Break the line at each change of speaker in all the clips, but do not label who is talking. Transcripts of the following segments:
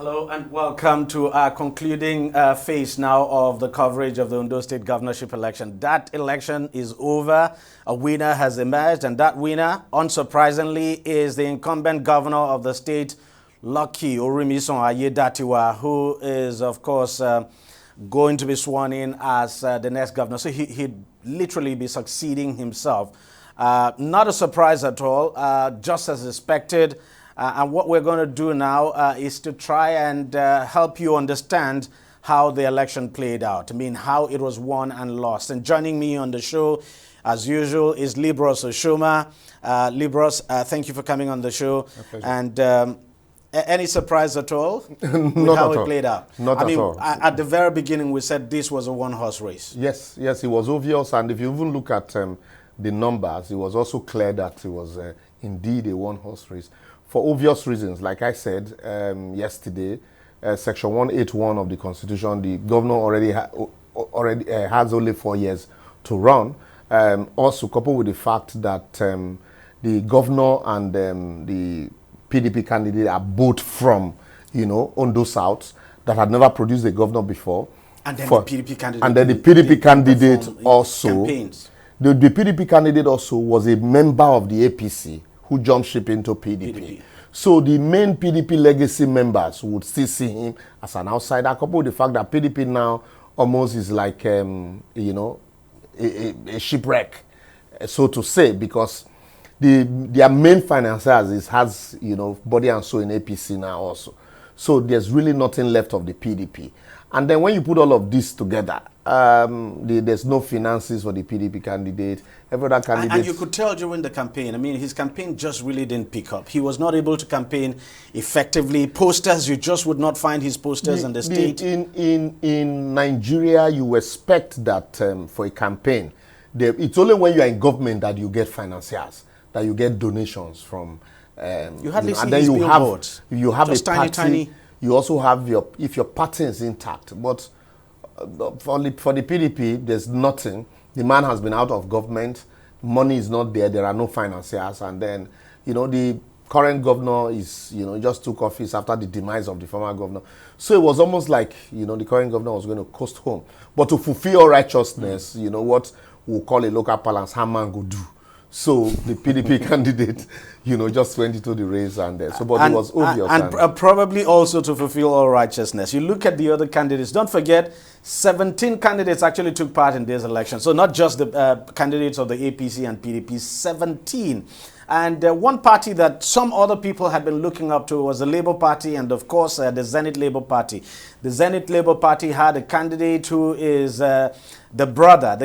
Hello and welcome to our concluding phase now of the coverage of the Ondo State governorship election. That election is over. A winner has emerged, and that winner, unsurprisingly, is the incumbent governor of the state, Lucky Aiyedatiwa, who is, of course, going to be sworn in as the next governor. So he'd literally be succeeding himself. Not a surprise at all, just as expected. And what we're going to do now is to try and help you understand how the election played out. I mean, how it was won and lost. And joining me on the show, as usual, is Libros Oshoma. Libros, thank you for coming on the show. And any surprise at all with how it played out?
Not at all.
At the very beginning, we said this was a one-horse race.
Yes, it was obvious. And if you even look at the numbers, it was also clear that it was indeed a one-horse race. For obvious reasons, like I said yesterday, Section 181 of the Constitution, the governor already has only 4 years to run. Also, coupled with the fact that the governor and the PDP candidate are both from, Ondo South, that had never produced a governor before.
And then the PDP candidate.
And then the PDP candidate also. The PDP candidate also was a member of the APC who jumped ship into PDP. So the main PDP legacy members would still see him as an outsider, coupled with the fact that PDP now almost is like, a shipwreck, so to say, because their main financiers has, body and soul in APC now also. So there's really nothing left of the PDP. And then when you put all of this together, there's no finances for the PDP candidate. Every other candidate.
And you could tell during the campaign, I mean, his campaign just really didn't pick up. He was not able to campaign effectively. Posters, you just would not find his posters in the state.
In Nigeria, you expect that for a campaign, it's only when you are in government that you get financiers, that you get donations from.
You hardly see his billboards.
You have
just
a party.
Tiny.
You also have if your party is intact. But for the PDP, there's nothing. The man has been out of government. Money is not there. There are no financiers. And then, the current governor is, just took office after the demise of the former governor. So it was almost like, the current governor was going to coast home. But to fulfill righteousness, what we'll call a local balance, Haman go do. So the PDP candidate, just went into the race but it was obvious.
And probably also to fulfill all righteousness. You look at the other candidates. Don't forget, 17 candidates actually took part in this election. So not just the candidates of the APC and PDP, 17. And one party that some other people had been looking up to was the Labour Party and, of course, the Zenith Labour Party. The Zenith Labour Party had a candidate who is the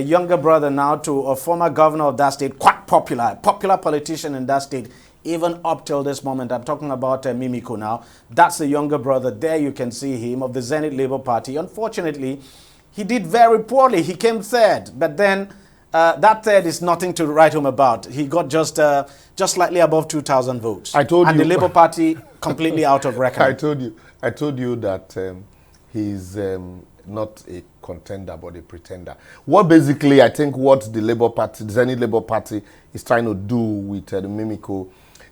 younger brother now to a former governor of that state, quite popular politician in that state, even up till this moment. I'm talking about Mimiko now. That's the younger brother. There you can see him, of the Zenith Labour Party. Unfortunately, he did very poorly. He came third, but then that third is nothing to write home about. He got just slightly above 2,000 votes. And the Labour Party completely out of reckoning.
I told you that he's not a contender but a pretender. What basically I think what the Labour Party, the Zenith Labour Party, is trying to do with the Mimiko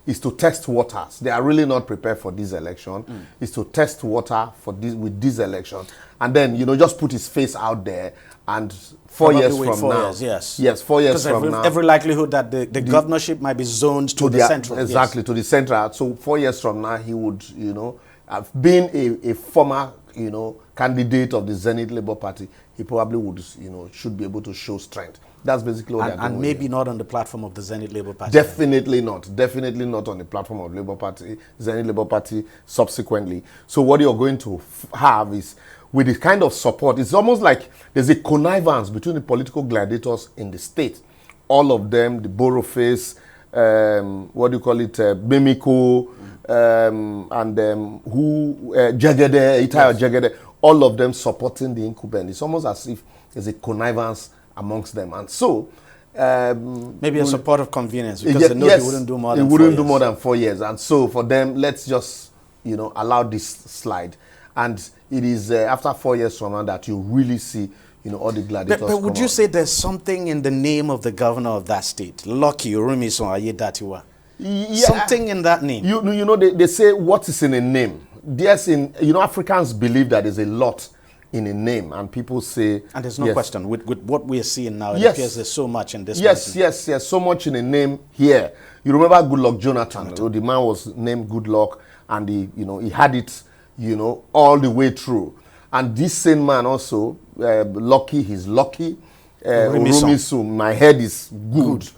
is to test waters. They are really not prepared for this election. Is to test water with this election, and then just put his face out there. And 4 years from now, yes, 4 years from now,
every likelihood that the governorship might be zoned to the central.
Exactly, to the central. So 4 years from now, he would, have been a former, candidate of the Zenith Labour Party. He probably would, should be able to show strength. That's basically what they're doing.
And maybe not on the platform of the Zenith Labour Party.
Definitely not. Definitely not on the platform of Labour Party, Zenith Labour Party subsequently. So what you're going to have is, with the kind of support, it's almost like there's a connivance between the political gladiators in the state. All of them, the Boroface, Mimiko, and Jegede, Jegede, all of them supporting the incumbent. It's almost as if there's a connivance amongst them. And so
maybe a support of convenience, because they know he wouldn't do more than 4 years.
He wouldn't do more than 4 years. And so for them, let's just, allow this slide. And it is after 4 years from now that you really see, all the gladiators.
But would you say there's something in the name of the governor of that state, Lucky Aiyedatiwa?
Yeah,
something in that name.
They say what is in a name yes, Africans believe that there's a lot in a name, and people say,
and there's no question with what we are seeing now. It
Yes.
appears there's so much in this.
Yes, so much in a name here. You remember Goodluck Jonathan? The man was named Goodluck, and he had it, all the way through. And this same man also, Lucky, he's Lucky. Rumisu, my head is good.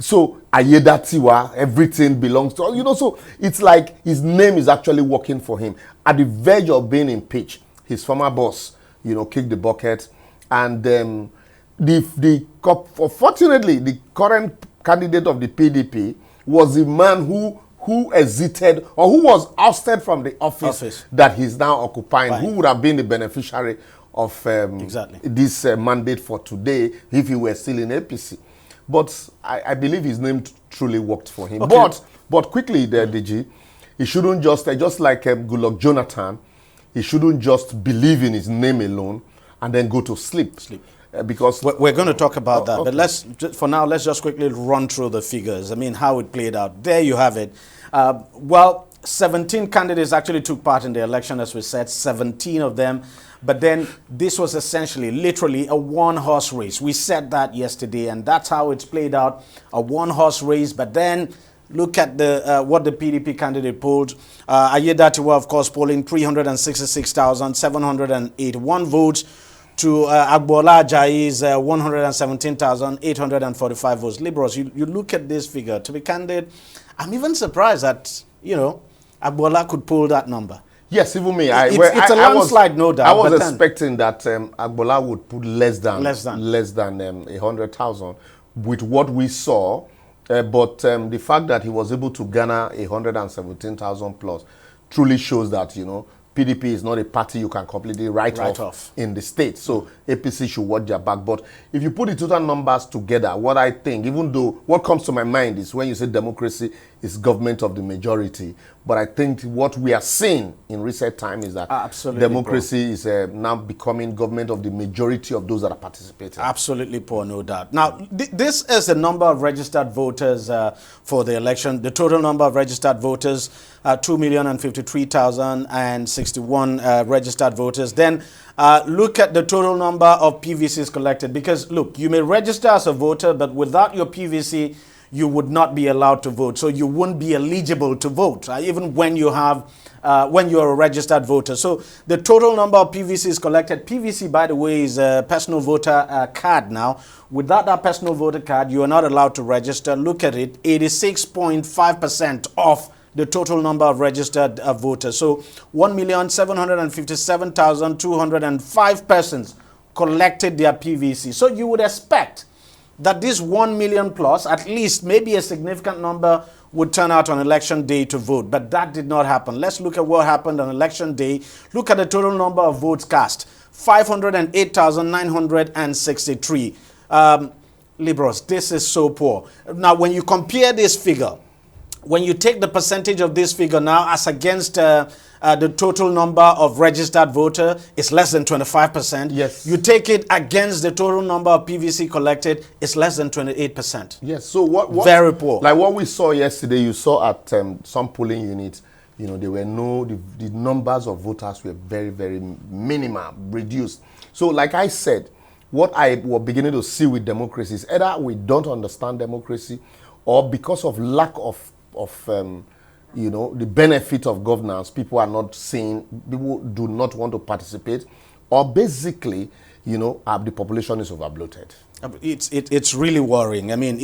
So Aiyedatiwa, everything belongs to, so it's like his name is actually working for him. At the verge of being impeached, his former boss, kicked the bucket. And fortunately, the current candidate of the PDP was the man who exited, or who was ousted from the office that he's now occupying, who would have been the beneficiary of this mandate for today if he were still in APC. But I believe his name truly worked for him. Okay. But quickly there, DG, he shouldn't just like Goodluck Jonathan, he shouldn't just believe in his name alone and then go to sleep. Because
we're going to talk about that. Okay. But for now, let's just quickly run through the figures. I mean, how it played out. There you have it. 17 candidates actually took part in the election, as we said, 17 of them. But then this was essentially, literally, a one-horse race. We said that yesterday, and that's how it's played out, a one-horse race. But then look at what the PDP candidate polled. Aiyedatiwa, of course, polling 366,781 votes to Agbola Ajayi's 117,845 votes. Liberals, you look at this figure. To be candid, I'm even surprised that, Agbola could pull that number.
Yes, even me.
It's a landslide, no doubt.
I was expecting that Agbola would put less than 100,000 with what we saw. But the fact that he was able to garner 117,000 plus truly shows that, PDP is not a party you can completely write off in the state. So APC should watch their back. But if you put the total numbers together, what I think, even though what comes to my mind is when you say democracy is government of the majority. But I think what we are seeing in recent time is that democracy is now becoming government of the majority of those that are participating.
Absolutely, Paul, no doubt. Now, this is the number of registered voters for the election. The total number of registered voters, 2,053,061 registered voters. Then look at the total number of PVCs collected. Because, look, you may register as a voter, but without your PVC, you would not be allowed to vote. So you wouldn't be eligible to vote, even when you have, when you're a registered voter. So the total number of PVCs collected. PVC, by the way, is a personal voter card now. Without that personal voter card, you are not allowed to register. Look at it, 86.5% of the total number of registered voters. So 1,757,205 persons collected their PVC. So you would expect that this 1 million plus, at least maybe a significant number, would turn out on election day to vote. But that did not happen. Let's look at what happened on election day. Look at the total number of votes cast, 508,963. Liberals, this is so poor. Now, when you compare this figure, when you take the percentage of this figure now as against the total number of registered voter, it's less than 25%.
Yes.
You take it against the total number of PVC collected, it's less than 28%.
Yes. So what
very poor.
Like what we saw yesterday, you saw at some polling units, there were the numbers of voters were very, very minimal, reduced. So like I said, what I was beginning to see with democracy is either we don't understand democracy, or because of lack of the benefit of governance, people do not want to participate, or basically, the population is overbloated.
It's really worrying. I mean,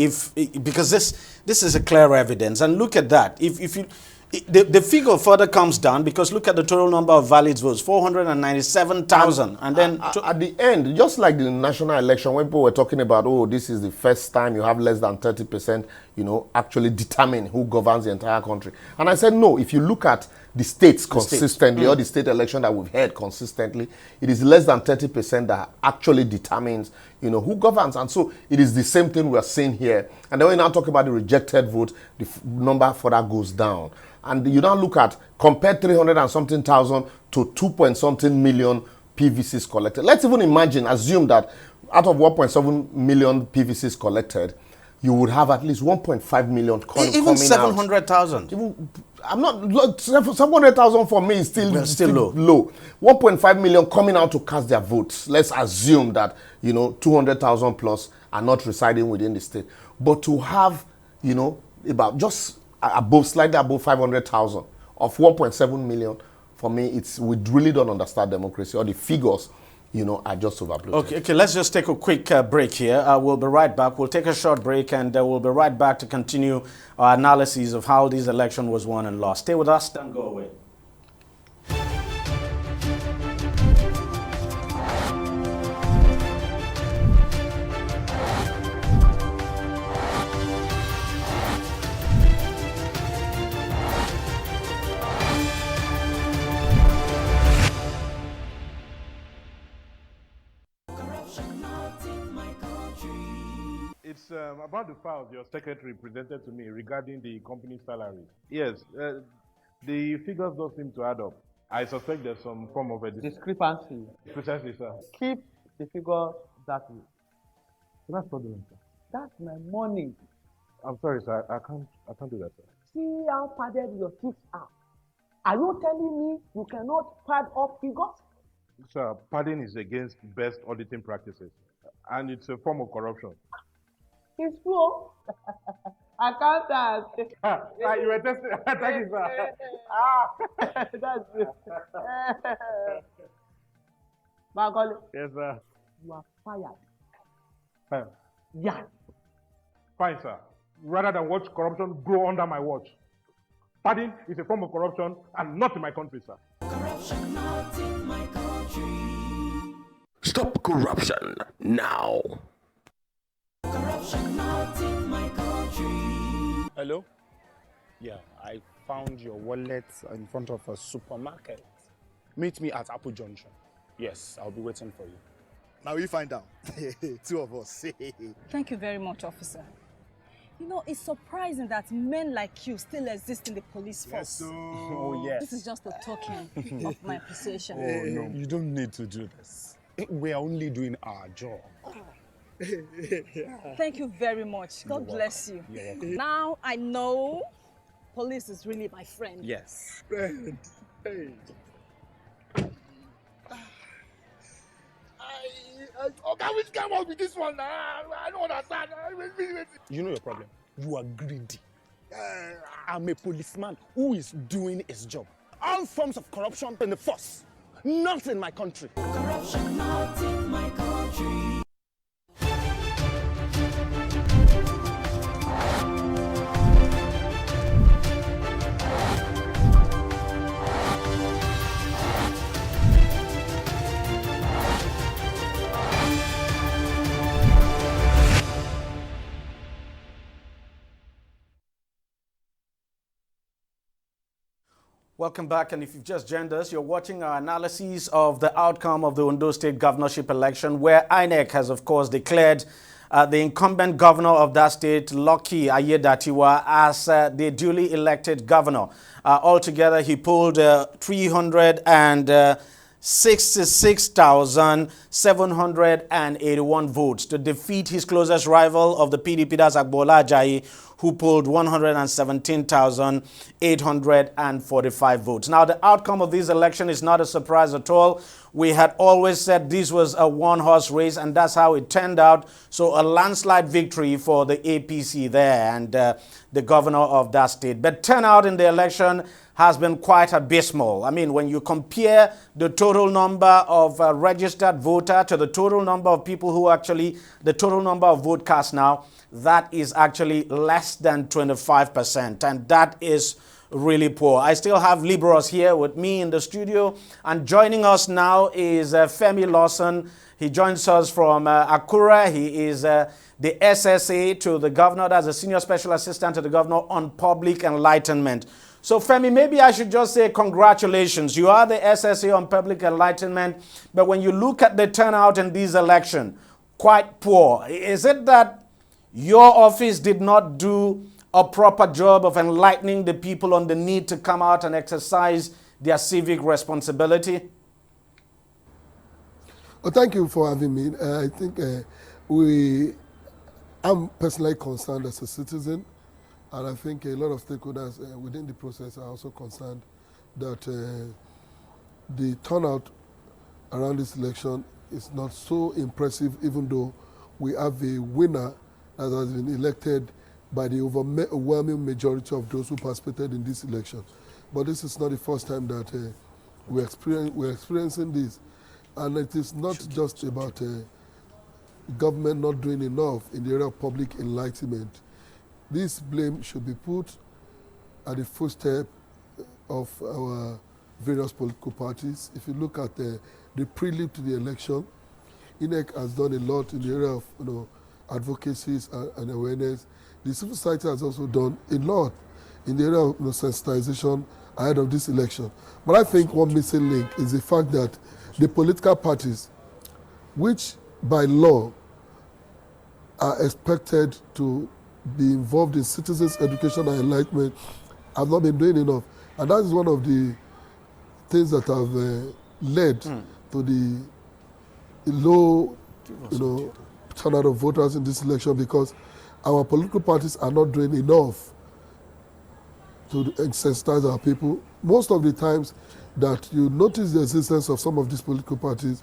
because this is a clear evidence, and look at that. The figure further comes down, because look at the total number of valid votes, 497,000. And then
at the end, just like the national election, when people were talking about, this is the first time you have less than 30%, actually determine who governs the entire country. And I said, no, if you look at the states consistently, or the state election that we've had consistently, it is less than 30% that actually determines, who governs. And so it is the same thing we are seeing here. And then when you now talk about the rejected vote, the number further goes down. And you now look at, compare 300 and something thousand to 2 point something million PVCs collected. Let's even assume that out of 1.7 million PVCs collected, you would have at least 1.5 million coming out.
Even 700,000.
I'm not, 700,000 for me is still low. 1.5 million coming out to cast their votes. Let's assume that, 200,000 plus are not residing within the state. But to have, about just slightly above 500,000 of 1.7 million, for me, we really don't understand democracy, or the figures, are just overbloated.
Okay, let's just take a quick break here. We'll be right back. We'll take a short break, and we'll be right back to continue our analysis of how this election was won and lost. Stay with us, don't go away.
It's about the files your secretary presented to me regarding the company's salary. Yes, the figures don't seem to add up. I suspect there's some form of a
discrepancy.
Precisely, sir.
Keep the figure that way.
That's fraudulent, sir.
That's my money.
I'm sorry, sir. I can't do that, sir.
See how padded your books are. Are you telling me you cannot pad up figures?
Sir, padding is against best auditing practices, and it's a form of corruption.
It's true. Accountant.
You were testing. Thank you, sir.
That's it. Bagole.
Yes, sir.
You are fired.
Fine.
Yeah.
Fine, sir. Rather than watch corruption grow under my watch. Padding is a form of corruption and not in my country, sir.
Corruption not in my country.
Stop corruption now.
Corruption not in my country.
Hello? Yeah, I found your wallet in front of a supermarket. Meet me at Apple Junction. Yes, I'll be waiting for you.
Now we find out. Two of us.
Thank you very much, officer. It's surprising that men like you still exist in the police force.
Yes,
Oh, yes.
This is just a token of my appreciation.
Oh, no. You don't need to do this. We're only doing our job.
Thank you very much. God bless you.
You're welcome.
Now I know police is really my friend.
Yes.
Friend. Hey. Which came up with this one? I don't understand.
You know your problem. You are greedy. I'm a policeman who is doing his job. All forms of corruption in the force. Not in my country.
Corruption not in my country.
Welcome back, and if you've just joined us, you're watching our analysis of the outcome of the Ondo State governorship election, where INEC has, of course, declared the incumbent governor of that state, Lucky Aiyedatiwa, as the duly elected governor. Altogether, he polled 366,781 votes to defeat his closest rival of the PDP, that's Agbola Ajayi, who polled 117,845 votes. Now, the outcome of this election is not a surprise at all. We had always said this was a one-horse race, and that's how it turned out. So a landslide victory for the APC there and the governor of that state. But turnout in the election has been quite abysmal. I mean, when you compare the total number of registered voter to the total number of people who the total number of vote cast now, that is actually less than 25%, and that is really poor. I still have Liberals here with me in the studio, and joining us now is Femi Lawson. He joins us from Akura. He is the SSA to the governor, that's a senior special assistant to the governor on public enlightenment. So Femi, maybe I should just say congratulations. You are the SSA on public enlightenment, but when you look at the turnout in this election, quite poor. Is it that your office did not do a proper job of enlightening the people on the need to come out and exercise their civic responsibility?
Well, thank you for having me. I think I'm personally concerned as a citizen And I think a lot of stakeholders within the process are also concerned that the turnout around this election is not so impressive, even though we have a winner that has been elected by the overwhelming majority of those who participated in this election. But this is not the first time that we're experiencing this. And it is not just about government not doing enough in the area of public enlightenment. This blame should be put at the footstep of our various political parties. If you look at the prelude to the election, INEC has done a lot in the area of advocacies and awareness. The civil society has also done a lot in the area of sensitization ahead of this election. But I think one missing link is the fact that the political parties, which by law are expected to be involved in citizens' education and enlightenment, have not been doing enough. And that is one of the things that have led to the low turnout of voters in this election, because our political parties are not doing enough to sensitize our people. Most of the times that you notice the existence of some of these political parties,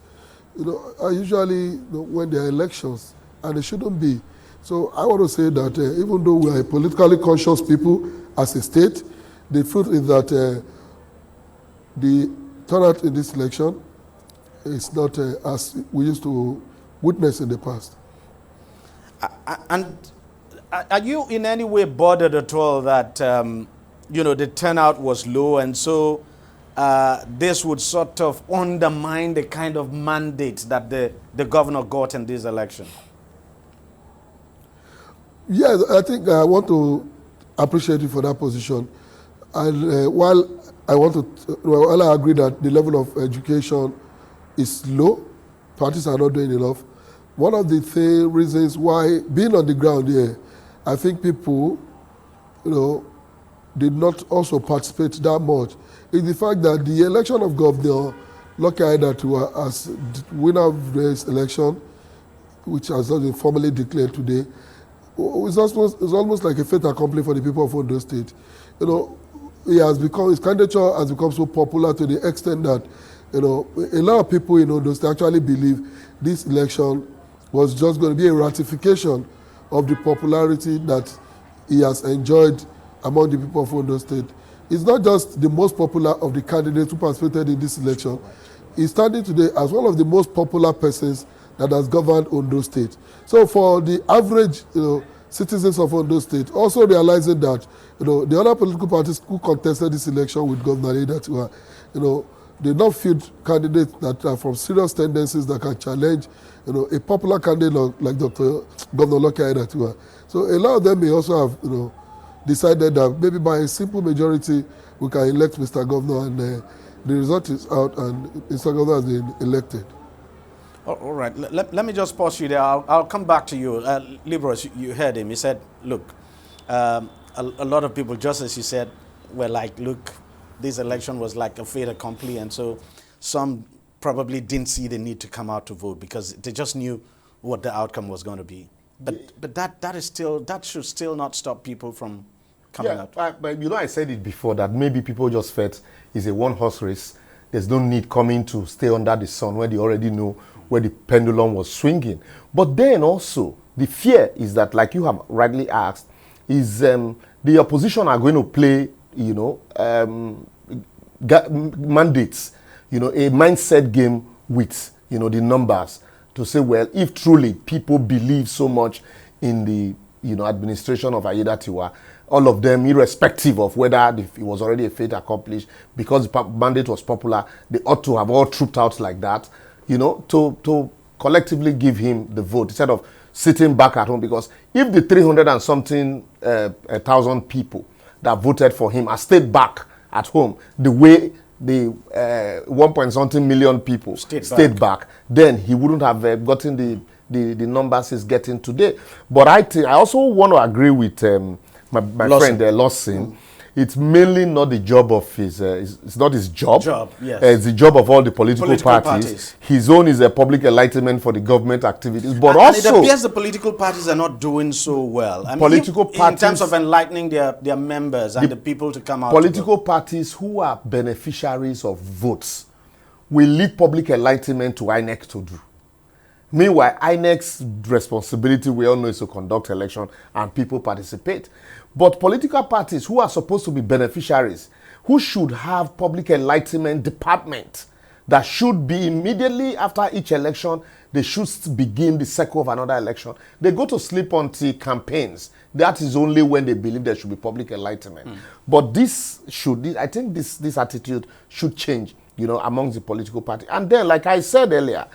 are usually when there are elections, and it shouldn't be. So I want to say that even though we are politically conscious people as a state, the truth is that the turnout in this election is not as we used to witness in the past.
And are you in any way bothered at all that, the turnout was low, and so this would sort of undermine the kind of mandate that the governor got in this election?
Yes, I think I want to appreciate you for that position. And while I agree that the level of education is low, parties are not doing enough, one of the reasons why, being on the ground here, I think people, did not also participate that much, is the fact that the election of Governor Lucky Aiyedatiwa as the winner of this election, which has not been formally declared today, is almost like a fait accompli for the people of Ondo State. His candidature has become so popular to the extent that a lot of people in Ondo State actually believe this election was just going to be a ratification of the popularity that he has enjoyed among the people of Ondo State. It's not just the most popular of the candidates who participated in this election. He's standing today as one of the most popular persons that has governed Ondo State. So for the average citizens of Ondo State, also realizing that the other political parties who contested this election with Governor Aiyedatiwa, they not field candidates that are from serious tendencies that can challenge a popular candidate like Governor Lucky Aiyedatiwa. So a lot of them may also have decided that maybe by a simple majority we can elect Mr. Governor, and the result is out and Mr. Governor has been elected.
All right, let me just pause you there. I'll come back to you. Libros, you heard him. He said, look, a lot of people, just as you said, were like, look, this election was like a fait accompli, and so some probably didn't see the need to come out to vote because they just knew what the outcome was going to be. But that should still not stop people from coming out.
But I said it before that maybe people just felt it's a one-horse race. There's no need coming to stay under the sun when they already know where the pendulum was swinging. But then also, the fear is that, like you have rightly asked, is the opposition are going to play, mandates, a mindset game with, the numbers to say, well, if truly people believe so much in the, administration of Aiyedatiwa, all of them, irrespective of whether it was already a fait accomplished, because the mandate was popular, they ought to have all trooped out like that, to collectively give him the vote instead of sitting back at home. Because if the 300 and something thousand people that voted for him are stayed back at home the way the 1 point something million people stayed back, then he wouldn't have gotten the numbers he's getting today. But I also want to agree with my friend Lawson, it's mainly not the job of his, it's not his job.
Yes.
It's the job of all the political parties. His own is a public enlightenment for the government activities. But
and
also,
it appears the political parties are not doing so well. I mean, in terms of enlightening their members and the people to come out.
Political parties who are beneficiaries of votes will leave public enlightenment to INEC to do. Meanwhile, INEC's responsibility, we all know, is to conduct election and people participate. But political parties who are supposed to be beneficiaries, who should have public enlightenment department that should be immediately after each election, they should begin the cycle of another election. They go to sleep until campaigns. That is only when they believe there should be public enlightenment. But I think this attitude should change, amongst the political party. And then, like I said earlier,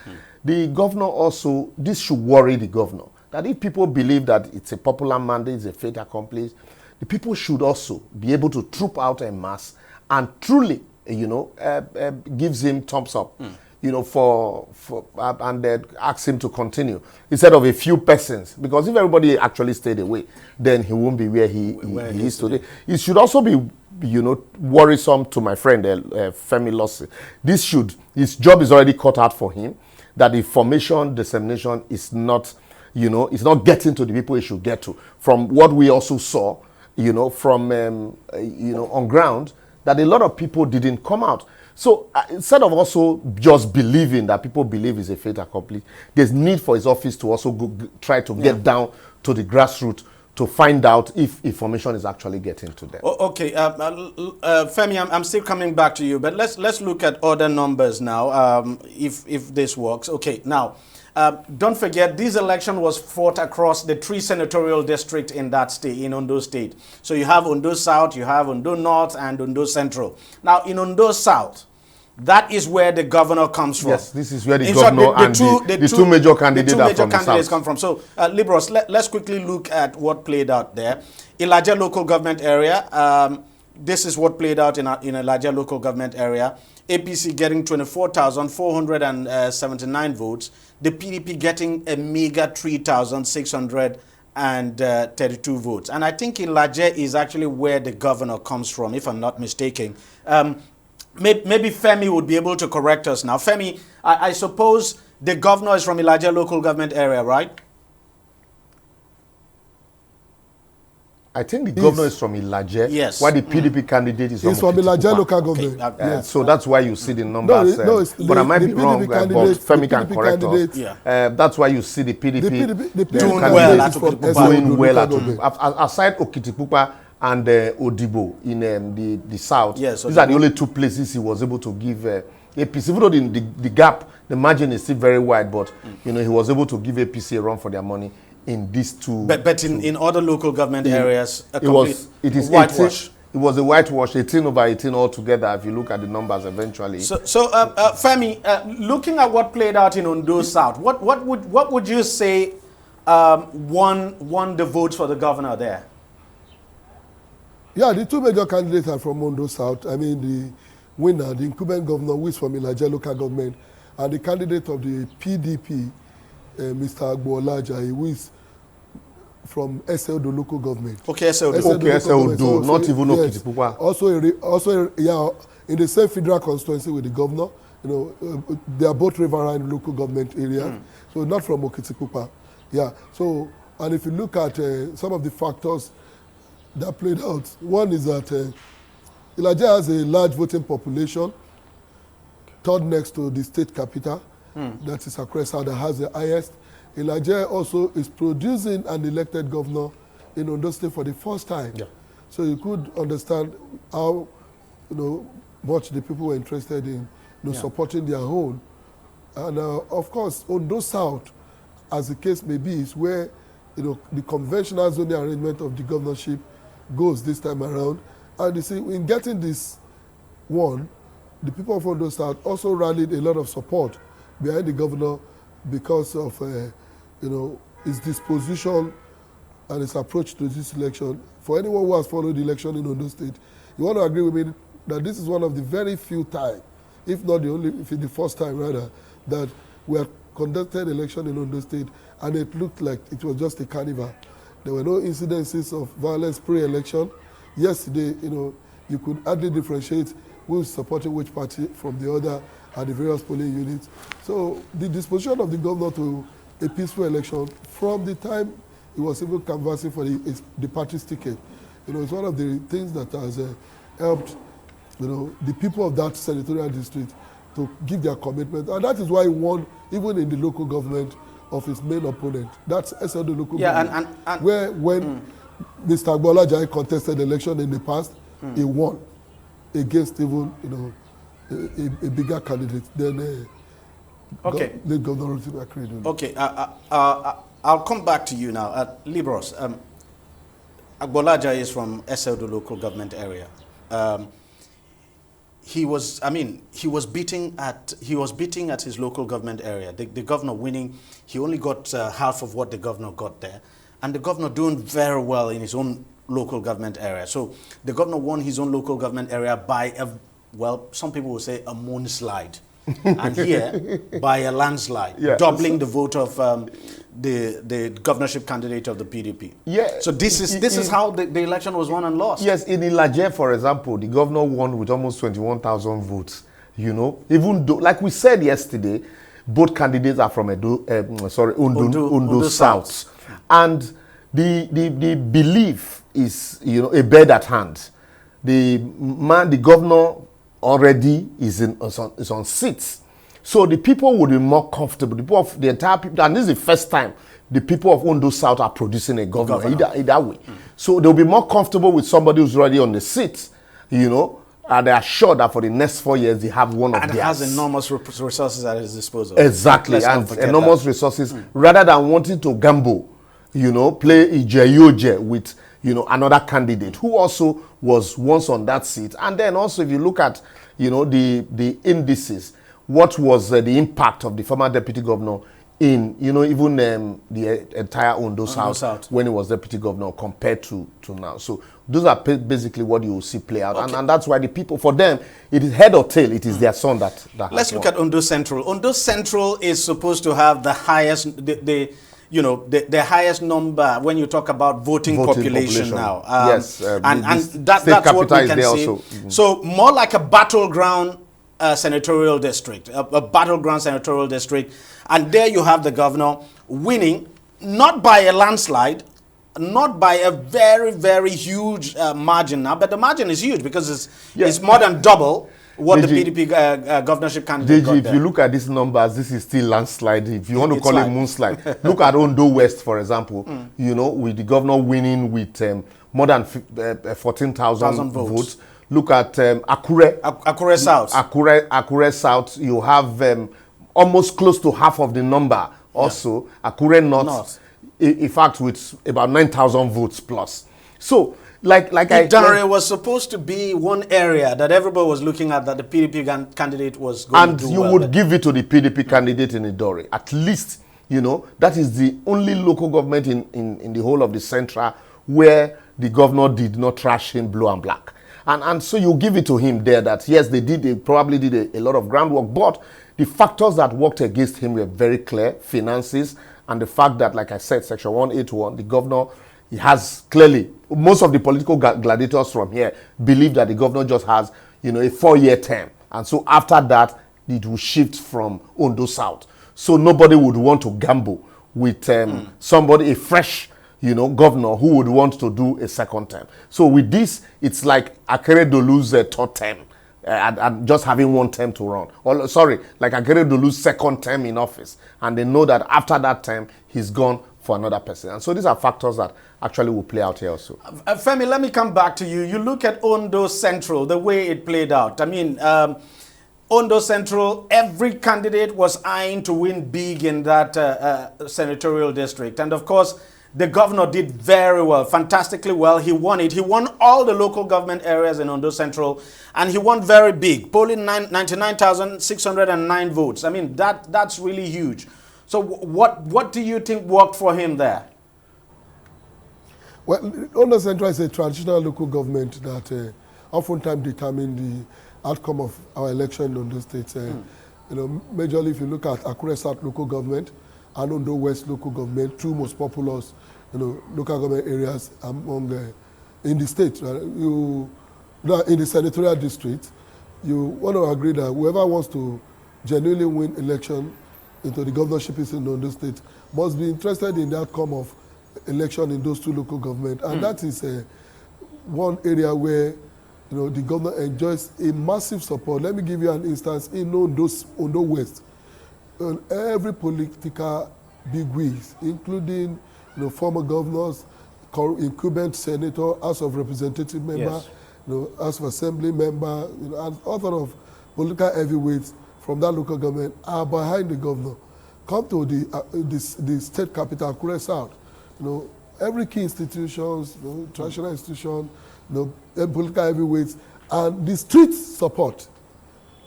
the governor also, this should worry the governor, that if people believe that it's a popular mandate, it's a fait accompli, the people should also be able to troop out en masse and truly, gives him thumbs up, and ask him to continue instead of a few persons. Because if everybody actually stayed away, then he won't be where he is today. It should also be, worrisome to my friend Femi Lossi. His job is already cut out for him. That information dissemination is not, it's not getting to the people it should get to. From what we also saw, from, on ground, that a lot of people didn't come out. So instead of also just believing that people believe is a fait accompli, there's need for his office to also try to get down to the grassroots to find out if information is actually getting to them.
Okay, Femi, I'm still coming back to you, but let's look at other numbers now, if this works. Okay, now, don't forget, this election was fought across the 3 senatorial districts in that state, in Ondo State. So you have Ondo South, you have Ondo North, and Ondo Central. Now, in Ondo South, that is where the governor comes from.
Yes, this is where the governor and the two major candidates
come from. So, Libros, let's quickly look at what played out there. Elijah local government area, this is what played out in Elijah local government area. APC getting 24,479 votes. The PDP getting a meager 3,632 votes. And I think Elijah is actually where the governor comes from, if I'm not mistaken. Maybe Femi would be able to correct us now. Femi, I suppose the governor is from Elijah local government area, right?
I think the governor is from Elijah.
Yes.
While the PDP candidate is
from Elijah local government.
Okay.
Yes.
So that's why you see the numbers. But I might be wrong, but Femi can correct us.
Yeah.
That's why you see the PDP
doing well at
aside Okitipupa and Odibo in the south.
Yes,
these are the only 2 places he was able to give APC. Even though the gap, the margin is still very wide, but he was able to give APC a run for their money in these 2.
But in other local government areas,
it is whitewash. It was a whitewash, 18 over 18 altogether, if you look at the numbers eventually.
So Femi, looking at what played out in Ondo South, what would you say won the votes for the governor there?
Yeah, the 2 major candidates are from Ondo South. I mean, the winner, the incumbent governor, who is from Elijah local government, and the candidate of the PDP, Mr. Agbo-Olaja, who is from SLD local government.
Okay, SLD.
SLD, not even Okitipupa.
Also, in the same federal constituency with the governor. They are both riverine local government areas, so not from Okitipupa. Yeah. So, and if you look at some of the factors that played out, one is that Elijah has a large voting population, third next to the state capital, that is Akresa, that has the highest. Elijah also is producing an elected governor in Ondo State for the first time. Yeah. So you could understand how much the people were interested in supporting their own. And of course, Ondo South, as the case may be, is where the conventional zoning arrangement of the governorship goes this time around. And you see, in getting this one, the people of Ondo South also rallied a lot of support behind the governor because of his disposition and his approach to this election. For anyone who has followed the election in Ondo State, you want to agree with me that this is one of the very few times, if not the only, if the first time rather, that we have conducted election in Ondo State and it looked like it was just a carnival. There were no incidences of violence pre-election. yesterday, you could hardly differentiate who is supporting which party from the other at the various polling units. So the disposition of the governor to a peaceful election from the time he was even canvassing for the party's ticket, it's one of the things that has helped, the people of that senatorial district to give their commitment, and that is why he won even in the local government of his main opponent. That's SLD local government. Where when Mr. Agbola Jai contested the election in the past, he won against even a bigger candidate than the Governor Akredolu.
Okay, I'll come back to you now. Libros, Agbola Jai is from SLD local government area. He was beating at his local government area. The governor winning, he only got half of what the governor got there, and the governor doing very well in his own local government area. So the governor won his own local government area by some people will say a moonslide, and here by a landslide, doubling the vote of the governorship candidate of the PDP. Yeah. So this is how the election was won and lost.
Yes, in Ilaje, for example, the governor won with almost 21,000 votes. Even though, like we said yesterday, both candidates are from Ondo South, and the belief is a bird at hand. The governor already is on seats. So the people would be more comfortable. The entire people, and this is the first time the people of Ondo South are producing a governor. Either way. So they'll be more comfortable with somebody who's already on the seat, and they are sure that for the next 4 years they have one of theirs.
And has enormous resources at his disposal.
Exactly, and enormous resources, rather than wanting to gamble, play Ijeyoje with another candidate who also was once on that seat. And then also, if you look at the indices, what was the impact of the former deputy governor in even the entire Ondo South when he was deputy governor compared to now. So those are basically what you will see play out. Okay. And that's why the people, for them, it is head or tail. It is their son that
Let's look at Ondo Central. Ondo Central is supposed to have the highest the highest number when you talk about voting population now.
Yes,
and that's what we can see. Also. So more like a battleground senatorial district, a battleground senatorial district. And there you have the governor winning, not by a landslide, not by a very, very huge margin now, but the margin is huge because it's more than double what the PDP governorship candidate got
if you look at these numbers, this is still landslide. If you want to call it moonslide, look at Ondo West, for example, with the governor winning with more than 14,000 votes. Look at
Akure South.
Akure South, you have almost close to half of the number. Also, Akure North, in fact, with about 9,000 votes plus. So,
Idare was supposed to be one area that everybody was looking at that the PDP candidate was going to do well.
And you would give it to the PDP candidate in Idare. At least, that is the only local government in the whole of the central where the governor did not trash him blue and black. And so you give it to him there that, yes, they probably did a lot of groundwork, but the factors that worked against him were very clear: finances, and the fact that, like I said, Section 181, the governor, he has clearly, most of the political gladiators from here believe that the governor just has, a 4-year term. And so after that, it will shift from Ondo South. So nobody would want to gamble with somebody, a fresh, governor who would want to do a second term. So with this, it's like Akeredolu's third term and just having one term to run. Like Akeredolu's second term in office. And they know that after that term, he's gone for another person. And so these are factors that actually will play out here also.
Femi, let me come back to you. You look at Ondo Central, the way it played out. I mean, Ondo Central, every candidate was eyeing to win big in that senatorial district. And of course, the governor did very well, fantastically well. He won it. He won all the local government areas in Ondo Central, and he won very big, polling 99,609 votes. I mean, that's really huge. So what do you think worked for him there?
Well, Ondo Central is a traditional local government that oftentimes determine the outcome of our election in Ondo State. Majorly, if you look at Akure South local government and Ondo West local government, two most populous, local government areas among in the state, in the senatorial district, you want to agree that whoever wants to genuinely win election into the governorship in Ondo State must be interested in the outcome of election in those 2 local governments. And that is one area where the governor enjoys a massive support. Let me give you an instance. In Ondo West, every political bigwigs, including former governors, incumbent senator, House of Representative member, House of Assembly member, and other of political heavyweights from that local government are behind the governor. Come to the state capital, Akure South. Every key institutions, traditional institution, political heavyweights, and the street support.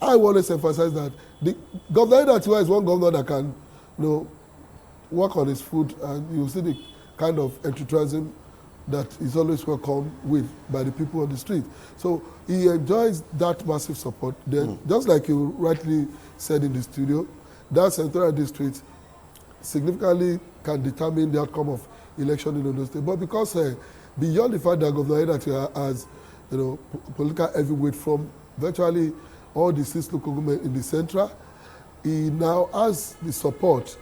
I always emphasize that the Governor Aiyedatiwa is one governor that can, work on his foot, and you see the kind of enthusiasm that is always welcome with by the people on the street. So he enjoys that massive support. Then, just like you rightly said in the studio, that Senatorial district significantly can determine the outcome of election in Ondo State. But because beyond the fact that Governor Aiyedatiwa has political heavyweight from virtually all the 6 local governments in the central, he now has the support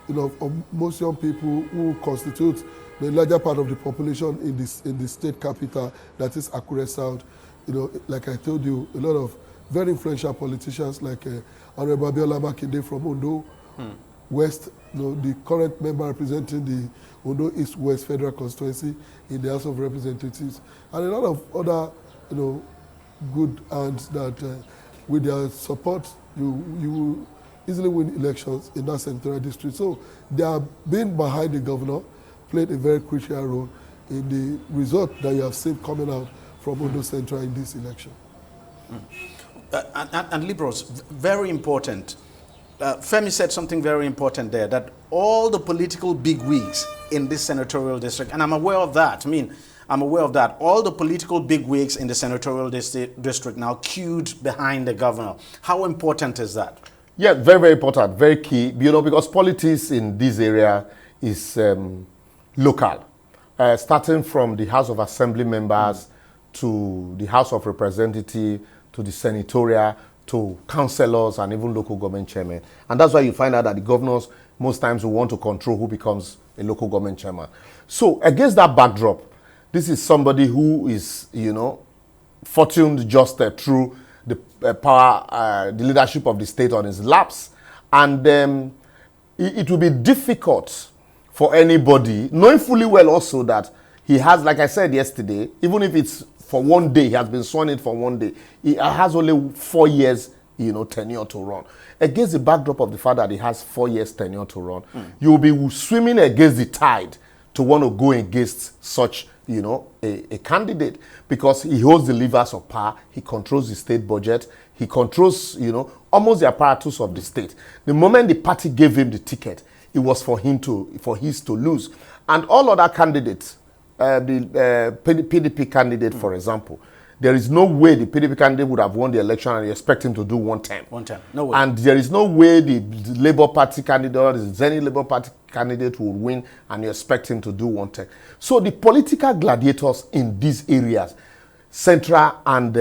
of most young people who constitute the larger part of the population in the state capital, that is Akure South. Like I told you, a lot of very influential politicians like Honorable Abiola Makinde from Ondo West, the current member representing the Ondo East West Federal Constituency in the House of Representatives, and a lot of other, good hands that with their support, you will easily win elections in that senatorial district. So they are being behind the governor, played a very crucial role in the result that you have seen coming out from Ondo Central in this election.
And Liberals, very important. Femi said something very important there, that all the political bigwigs in this senatorial district, and I'm aware of that. I'm aware of that. All the political bigwigs in the senatorial district now queued behind the governor. How important is that?
Yeah, very, very important, very key, because politics in this area is local. Starting from the House of Assembly members to the House of Representatives to the Senatorial to councillors and even local government chairmen. And that's why you find out that the governors most times will want to control who becomes a local government chairman. So against that backdrop, this is somebody who is, fortuned just through the power, the leadership of the state on his laps. And it will be difficult for anybody, knowing fully well also that he has, like I said yesterday, even if it's for 1 day, he has been sworn in for 1 day, he has only 4 years, tenure to run. Against the backdrop of the fact that he has 4 years tenure to run, you will be swimming against the tide to want to go against such, a candidate, because he holds the levers of power, he controls the state budget, he controls, almost the apparatus of the state. The moment the party gave him the ticket, it was for his to lose. And all other candidates, the PDP candidate, for example, there is no way the PDP candidate would have won the election and you expect him to do 1 term.
1 term, no way.
And there is no way the Labour Party candidate or any Labour Party candidate will win and you expect him to do 1 term. So the political gladiators in these areas, Central and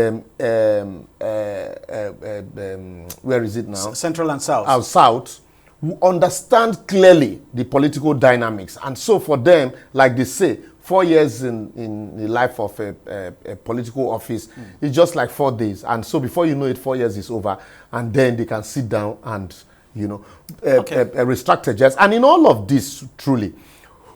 where is it now?
Central and South.
South, who understand clearly the political dynamics. And so for them, like they say, 4 years in the life of a political office is just like 4 days. And so before you know it, 4 years is over. And then they can sit down and, restructure just. And in all of this, truly,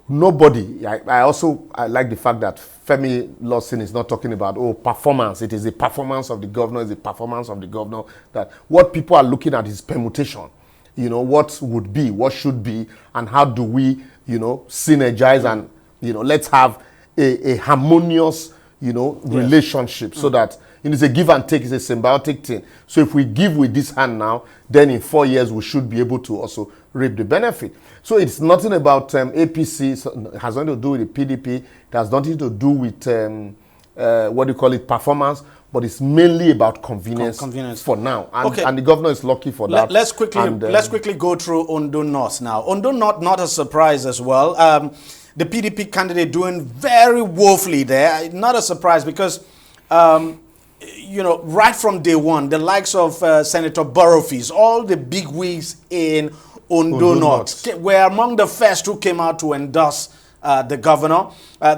nobody, I like the fact that Femi Lawson is not talking about, performance. It is the performance of the governor, it's the performance of the governor. That what people are looking at is permutation. What would be, what should be, and how do we, synergize and, let's have a harmonious, relationship so that it's a give and take, it's a symbiotic thing. So if we give with this hand now, then in 4 years we should be able to also reap the benefit. So it's nothing about APC, it has nothing to do with the PDP, it has nothing to do with, performance, but it's mainly about convenience for now. And the governor is lucky for that.
Let's quickly go through Ondo North now. Ondo North, not a surprise as well. the PDP candidate doing very woefully there. Not a surprise because, right from day one, the likes of Senator Burrows, all the big wigs in Ondo North were among the first who came out to endorse the governor.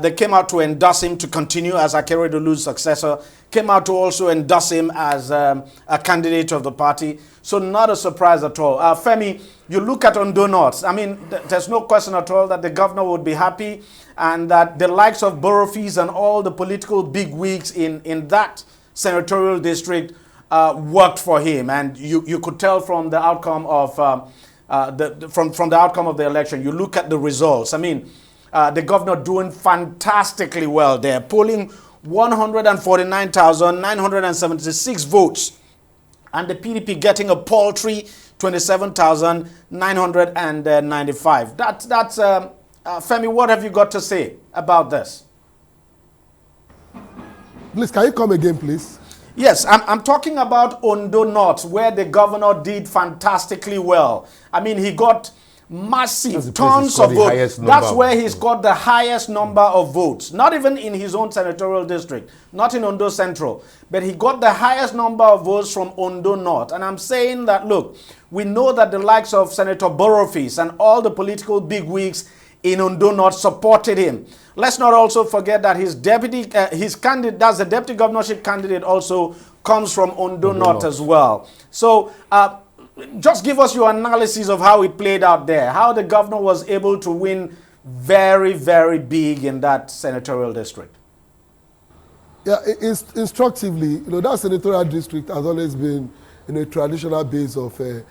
They came out to endorse him to continue as Akeredolu's successor, came out to also endorse him as a candidate of the party. So not a surprise at all. Femi, you look at Ondo North. I mean, there's no question at all that the governor would be happy and that the likes of Burrows and all the political bigwigs in that senatorial district worked for him. And you could tell from the outcome of from the outcome of the election. You look at the results. I mean, the governor doing fantastically well there, polling 149,976 votes, and the PDP getting a paltry 27,995. That's Femi, what have you got to say about this?
Please, can you come again, please?
Yes, I'm talking about Ondo North, where the governor did fantastically well. I mean, he got massive tons of votes. That's where he's got the highest number of votes. Not even in his own senatorial district, not in Ondo Central, but he got the highest number of votes from Ondo North. And I'm saying that, look, we know that the likes of Senator Burrows and all the political bigwigs in Ondo North supported him. Let's not also forget that his deputy, his candidate, that's the deputy governorship candidate, also comes from Ondo North as well. So just give us your analysis of how it played out there, how the governor was able to win very, very big in that senatorial district.
Yeah, instructively, that senatorial district has always been in a traditional base of the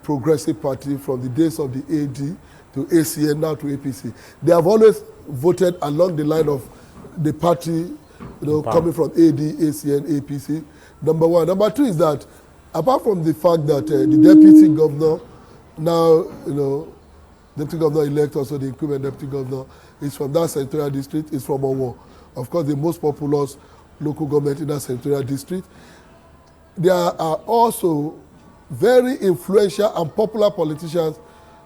Progressive Party from the days of the AD to ACN, now to APC. They have always voted along the line of the party, coming from AD, ACN, APC. Number one. Number two is that, apart from the fact that the deputy governor, now, deputy governor-elect, also the incumbent deputy governor, is from that senatorial district, is from Owo. Of course, the most populous local government in that senatorial district. There are also very influential and popular politicians,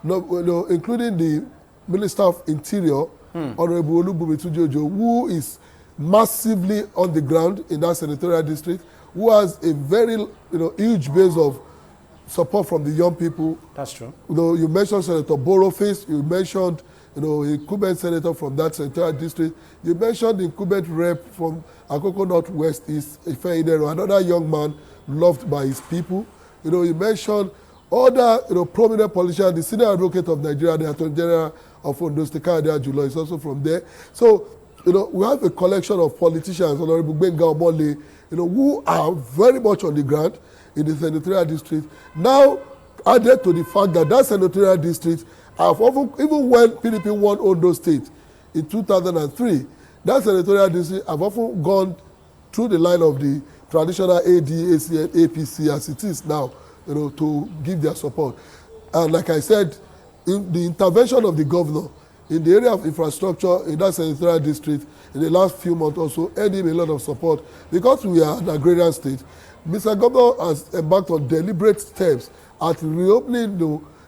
including the Minister of Interior, Honorable Olubunmi Tujojo, who is massively on the ground in that senatorial district, who has a very huge base of support from the young people.
That's true.
You mentioned Senator Burrows, you mentioned incumbent senator from that senatorial district, you mentioned the incumbent rep from Akoko Northwest East, Ife Idero, another young man loved by his people. You mentioned other prominent politicians, the senior advocate of Nigeria, the Attorney General of Ondo State, Aiyedatiwa, is also from there. So we have a collection of politicians, Honorable Gbenga Omole, who are very much on the ground in the senatorial district. Now, added to the fact that that senatorial district, even when PDP won Ondo State in 2003, that senatorial district have often gone through the line of the traditional AD, ACN, APC as it is now, to give their support. And like I said, in the intervention of the governor in the area of infrastructure in that senatorial district in the last few months also earned him a lot of support. Because we are an agrarian state, Mr. Governor has embarked on deliberate steps at reopening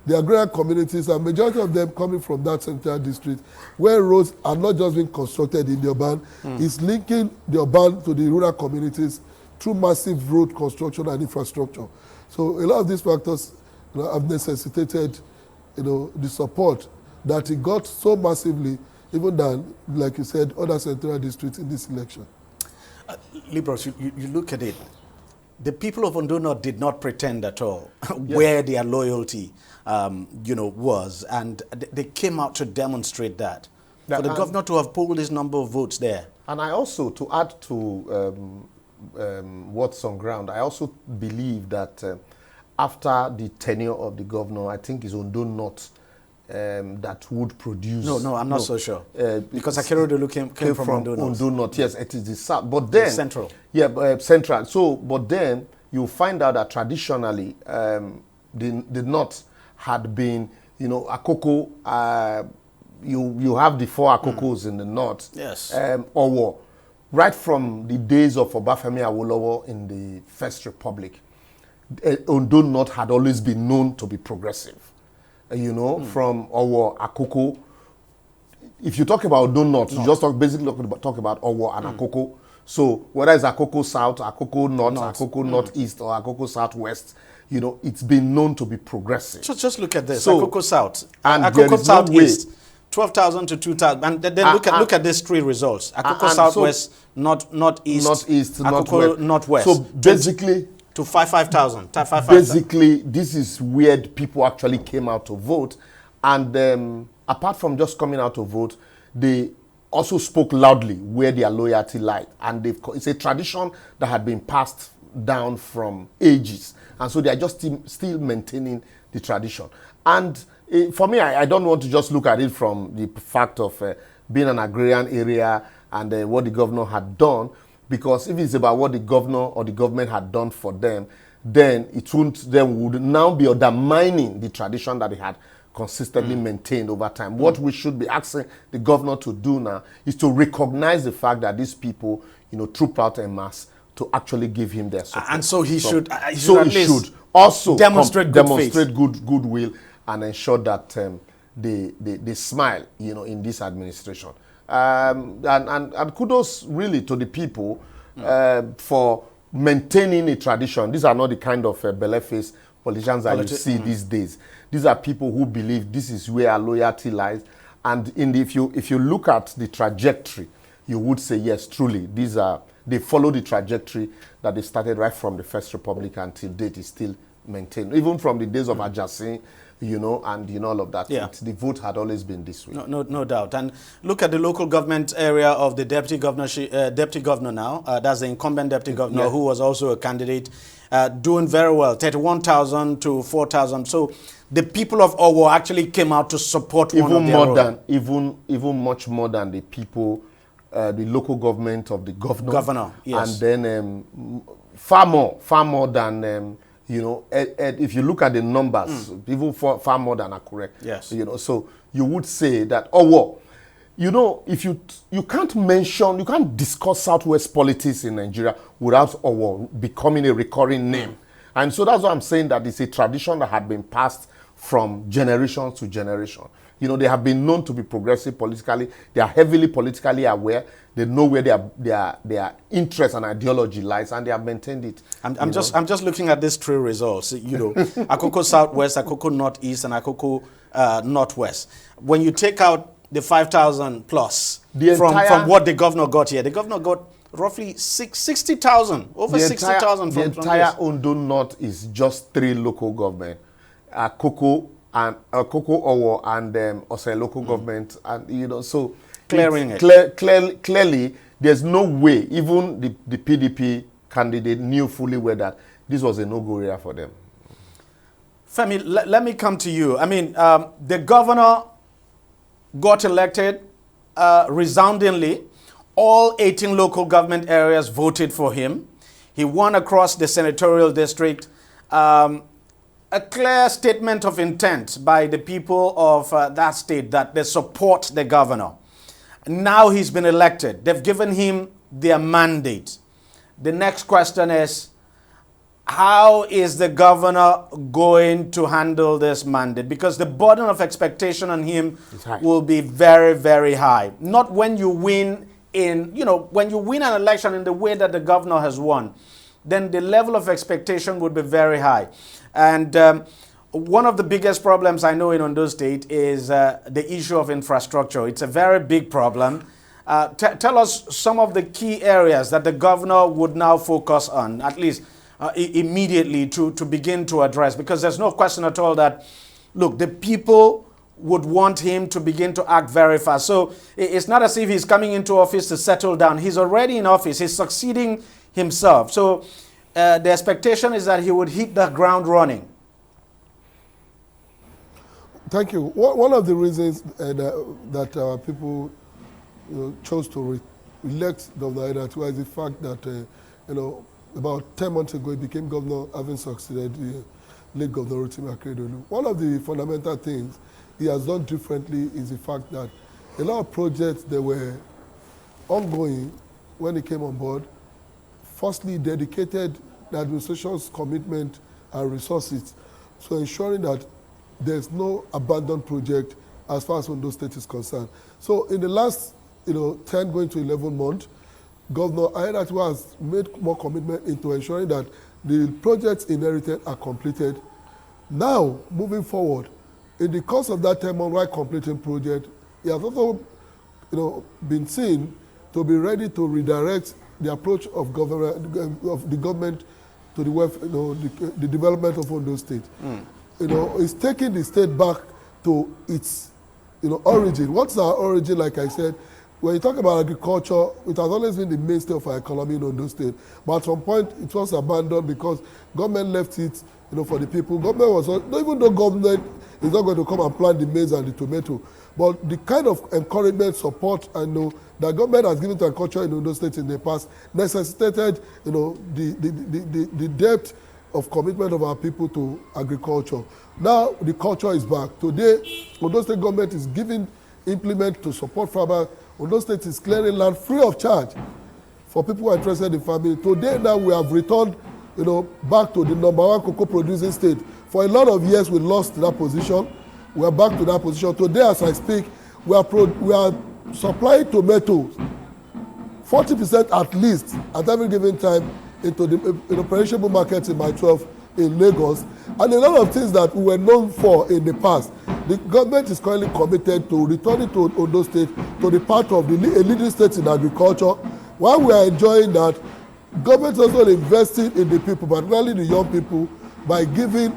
the agrarian communities, and majority of them coming from that senatorial district, where roads are not just being constructed in the urban, it's linking the urban to the rural communities through massive road construction and infrastructure. So a lot of these factors have necessitated the support that he got so massively, even than, like you said, other senatorial districts in this election.
Libros, you look at it. The people of Ondo North did not pretend at all where their loyalty, was, and they came out to demonstrate that. For the governor to have pulled this number of votes there.
And I also, to add to what's on ground, I also believe that after the tenure of the governor, I think it's Ondo North that would produce...
No, I'm not so sure. Because Akeredolu came from Ondo North.
Ondo North, yes, it is the south. But then...
Central.
Yeah, central. So, but then you find out that traditionally, the North had been, Akoko, you have the four Akokos in the North.
Yes.
Owo, right from the days of Obafemi Awolowo in the First Republic, Ondo North had always been known to be progressive. From Owo, Akoko, if you talk about donut, you just basically talk about Owo and Akoko. So whether it's Akoko South, Akoko North, Akoko Northeast, or Akoko Southwest, you know, it's been known to be progressive.
Just look at this.
So,
Akoko South
and
Akoko Southeast,
no
12,000 to 2,000. And then look at these three results. Akoko Southwest,
so,
Northeast,
Akoko
Northwest.
So basically,
to 5,000.
Basically, this is where people actually came out to vote. And apart from just coming out to vote, they also spoke loudly where their loyalty lied. And it's a tradition that had been passed down from ages. And so they are just still maintaining the tradition. And for me, I don't want to just look at it from the fact of being an agrarian area and what the governor had done, because if it's about what the governor or the government had done for them, then would now be undermining the tradition that they had consistently maintained over time. What we should be asking the governor to do now is to recognize the fact that these people, you know, troop out en masse to actually give him their support.
And so he should
also
demonstrate
goodwill and ensure that they smile, you know, in this administration. And kudos really to the people for maintaining a tradition. These are not the kind of belle-faced politicians that you see these days. These are people who believe this is where our loyalty lies. And if you look at the trajectory, you would say, yes, truly, they follow the trajectory that they started right from the First Republic until date is still maintained. Even from the days of Ajasin, you know, and you know all of that.
Yeah.
The vote had always been this way.
No doubt. And look at the local government area of the deputy governor now. That's the incumbent deputy governor who was also a candidate, doing very well, 31,000 to 4,000. So the people of Owo actually came out to support
even much more than the people, the local government of the governor.
Yes.
And then far more than you know, if you look at the numbers, even far more than are correct.
Yes.
You know, so you would say that, you know, if you can't discuss Southwest politics in Nigeria without Owo becoming a recurring name. And so that's why I'm saying that it's a tradition that had been passed from generation to generation. You know, they have been known to be progressive politically. They are heavily politically aware. They know where their interest and ideology lies, and they have maintained it.
I'm just looking at these three results. You know, Akoko Southwest, Akoko Northeast, and Akoko Northwest. When you take out the 5,000 plus from what the governor got here, the governor got roughly 60,000, over 60,000 from
the entire
this.
Ondo North is just 3 local government, Akoko Owo and Osei local government, and you know, so
clearing it.
Clearly, there's no way even the PDP candidate knew fully well that this was a no-go area for them.
Femi, let me come to you. I mean, the governor got elected resoundingly. All 18 local government areas voted for him. He won across the senatorial district. A clear statement of intent by the people of that state that they support the governor. Now he's been elected. They've given him their mandate. The next question is, how is the governor going to handle this mandate? Because the burden of expectation on him will be very, very high. Not when you win when you win an election in the way that the governor has won, then the level of expectation would be very high. And one of the biggest problems I know in Ondo State is the issue of infrastructure. It's a very big problem. Tell us some of the key areas that the governor would now focus on, at least immediately, to begin to address. Because there's no question at all that, look, the people would want him to begin to act very fast. So it's not as if he's coming into office to settle down. He's already in office. He's succeeding himself. So the expectation is that he would hit the ground running.
Thank you. One of the reasons that our people chose to elect Governor Aiyedatiwa is the fact that about 10 months ago he became governor, having succeeded the late Governor Rotimi Akeredolu. One of the fundamental things he has done differently is the fact that a lot of projects that were ongoing when he came on board, firstly dedicated the administration's commitment and resources, so ensuring that there's no abandoned project as far as Ondo State is concerned. So in the last 10 going to 11 months, Governor Aiyedatiwa has made more commitment into ensuring that the projects inherited are completed. Now, moving forward, in the course of that 10 months while completing project, he has also been seen to be ready to redirect the approach of the government to the development of Ondo State. It's taking the state back to its origin. What's our origin? Like I said, when you talk about agriculture, it has always been the mainstay of our economy in Ondo State. But at some point, it was abandoned because government left it for the people. Government was, even though government is not going to come and plant the maize and the tomato, but the kind of encouragement, support, and that government has given to agriculture in Ondo State in the past necessitated, the depth of commitment of our people to agriculture. Now the culture is back. Today, Ondo State government is giving implement to support farmers. Ondo State is clearing land free of charge for people who are interested in farming. Today, now we have returned, back to the #1 cocoa producing state. For a lot of years, we lost that position. We are back to that position. Today, as I speak, we are supplying tomatoes 40% at least at every given time into the perishable markets in my 12 in Lagos, and a lot of things that we were known for in the past. The government is currently committed to returning to Ondo State to the part of a leading state in agriculture. While we are enjoying that, government is also investing in the people, particularly the young people, by giving,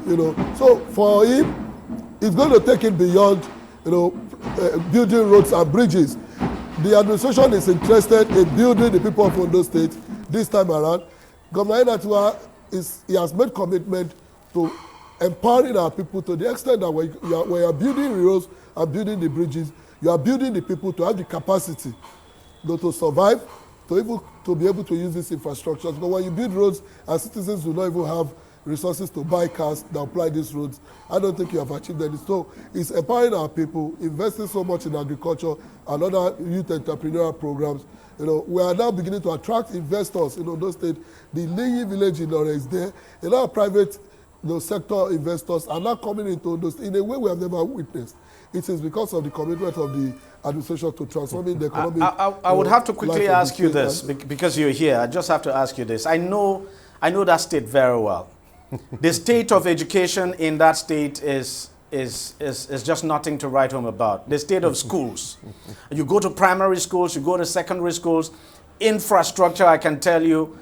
so for him, it's going to take it beyond, building roads and bridges. The administration is interested in building the people of Ondo State this time around. Governor Aiyedatiwa he has made commitment to empowering our people to the extent that when you are building roads and building the bridges, you are building the people to have the capacity to survive, to be able to use these infrastructures. But when you build roads and citizens do not even have resources to buy cars that apply these roads, I don't think you have achieved that. So it's empowering our people, investing so much in agriculture and other youth entrepreneurial programs. We are now beginning to attract investors in Ondo State. The Linyi village in Ore is there. A lot of private sector investors are now coming into Ondo State in a way we have never witnessed. It is because of the commitment of the administration to transforming the economy.
I would have to quickly ask you this, because you're here. I just have to ask you this. I know that state very well. The state of education in that state is just nothing to write home about. The state of schools. You go to primary schools, you go to secondary schools. Infrastructure, I can tell you,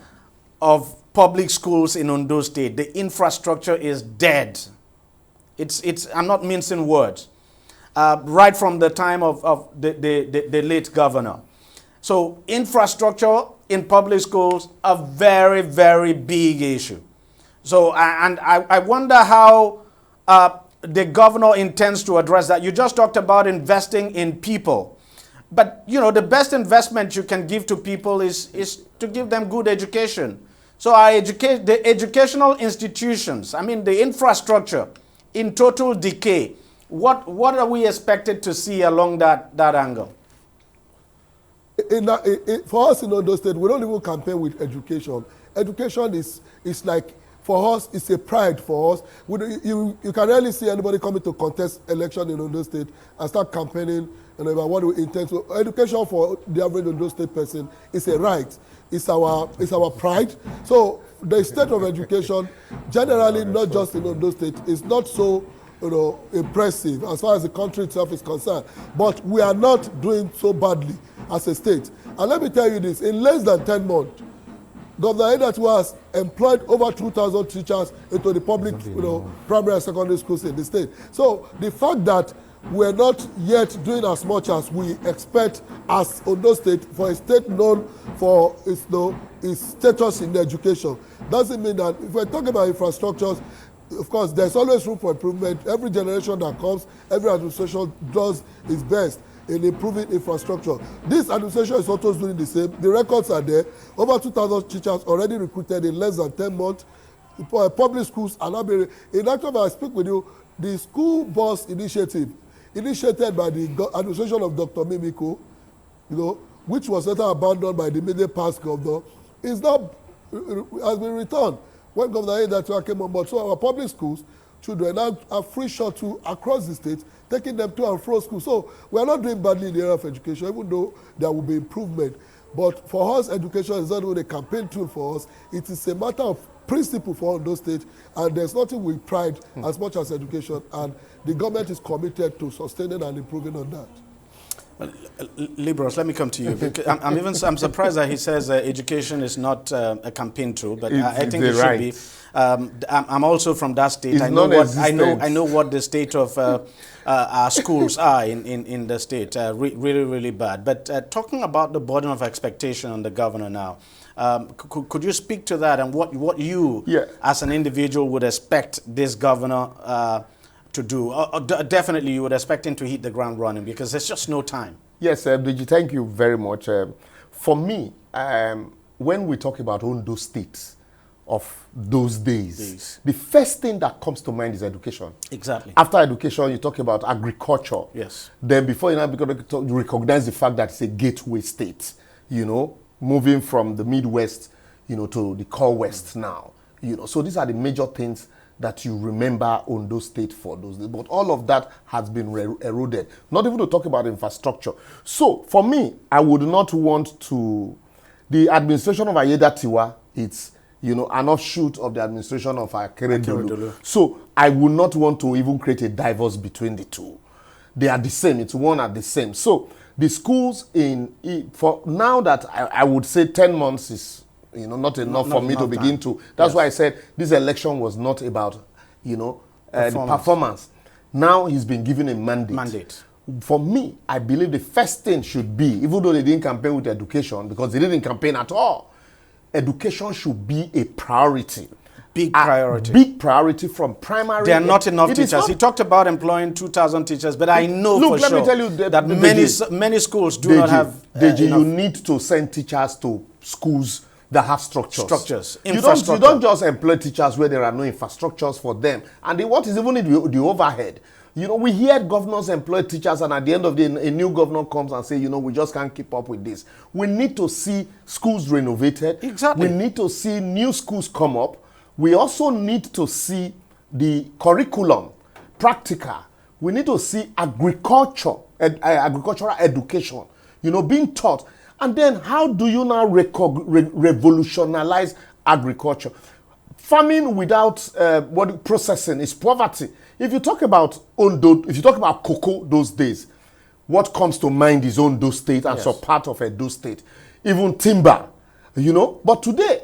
of public schools in Ondo State, the infrastructure is dead. I'm not mincing words. Right from the time of the late governor. So infrastructure in public schools, a very, very big issue. So, I wonder how the governor intends to address that. You just talked about investing in people. But, the best investment you can give to people is to give them good education. So the educational institutions, the infrastructure in total decay, what are we expected to see along that angle?
For us in Ondo State, we don't even campaign with education. Education is like, for us, it's a pride for us. You can rarely see anybody coming to contest election in Ondo State and start campaigning about what we intend to. Education for the average Ondo State person is a right. It's our pride. So the state of education, generally, not just in Ondo State, is not so impressive as far as the country itself is concerned. But we are not doing so badly as a state. And let me tell you this: in less than 10 months, Governor Aiyedatiwa has employed over 2,000 teachers into the public, primary and secondary schools in the state. So the fact that we're not yet doing as much as we expect as Ondo State, for a state known for its status in education, doesn't mean that if we're talking about infrastructures, of course, there's always room for improvement. Every generation that comes, every administration does its best in improving infrastructure. This administration is also doing the same. The records are there. Over 2,000 teachers already recruited in less than 10 months. Public schools are now being... In actual, I speak with you, the school bus initiative, initiated by the administration of Dr. Mimiko, which was later abandoned by the immediate past governor, has been returned when Governor Aiyedatiwa came on board. So our public schools, children and a free shuttle across the state, taking them to and fro school. So we are not doing badly in the area of education, even though there will be improvement. But for us, education is not only a campaign tool for us, it is a matter of principle for Ondo State, and there's nothing we pride as much as education, and the government is committed to sustaining and improving on that.
Liberals, let me come to you. I'm surprised that he says education is not a campaign tool, but I think it should be. I'm also from that state. I know what the state of our schools are in the state. Really, really bad. But talking about the burden of expectation on the governor now, could you speak to that and what you, as an individual, would expect this governor to do? Definitely, you would expect him to hit the ground running because there's just no time.
Yes, Digi, thank you very much. For me, when we talk about Ondo State of those days, the first thing that comes to mind is education.
Exactly.
After education, you talk about agriculture.
Yes.
Then before you recognize the fact that it's a gateway state, moving from the Midwest, to the core West now. So these are the major things that you remember Ondo State for those days. But all of that has been eroded. Not even to talk about infrastructure. So for me, I would not want to... The administration of Aiyedatiwa, it's an offshoot of the administration of Akeredolu. So I would not want to even create a divorce between the two. They are the same. It's one and the same. So the schools for now that I would say 10 months is not enough for me to begin to. That's why I said this election was not about, the performance. Now he's been given a mandate. For me, I believe the first thing should be, even though they didn't campaign with education, because they didn't campaign at all, education should be a priority.
Big priority.
Big priority from primary.
There are not enough teachers. He talked about employing 2,000 teachers, but I know for sure that many schools do not have enough.
You need to send teachers to schools that have structures. You don't just employ teachers where there are no infrastructures for them. And what is even the overhead? We hear governors employ teachers, and at the end of the day, a new governor comes and say, we just can't keep up with this. We need to see schools renovated.
Exactly.
We need to see new schools come up. We also need to see the curriculum, practical. We need to see agricultural education, being taught. And then how do you now revolutionize agriculture? Farming without processing is poverty. If you talk about cocoa those days, what comes to mind is Ondo State and some part of Edo State. Even timber, But today,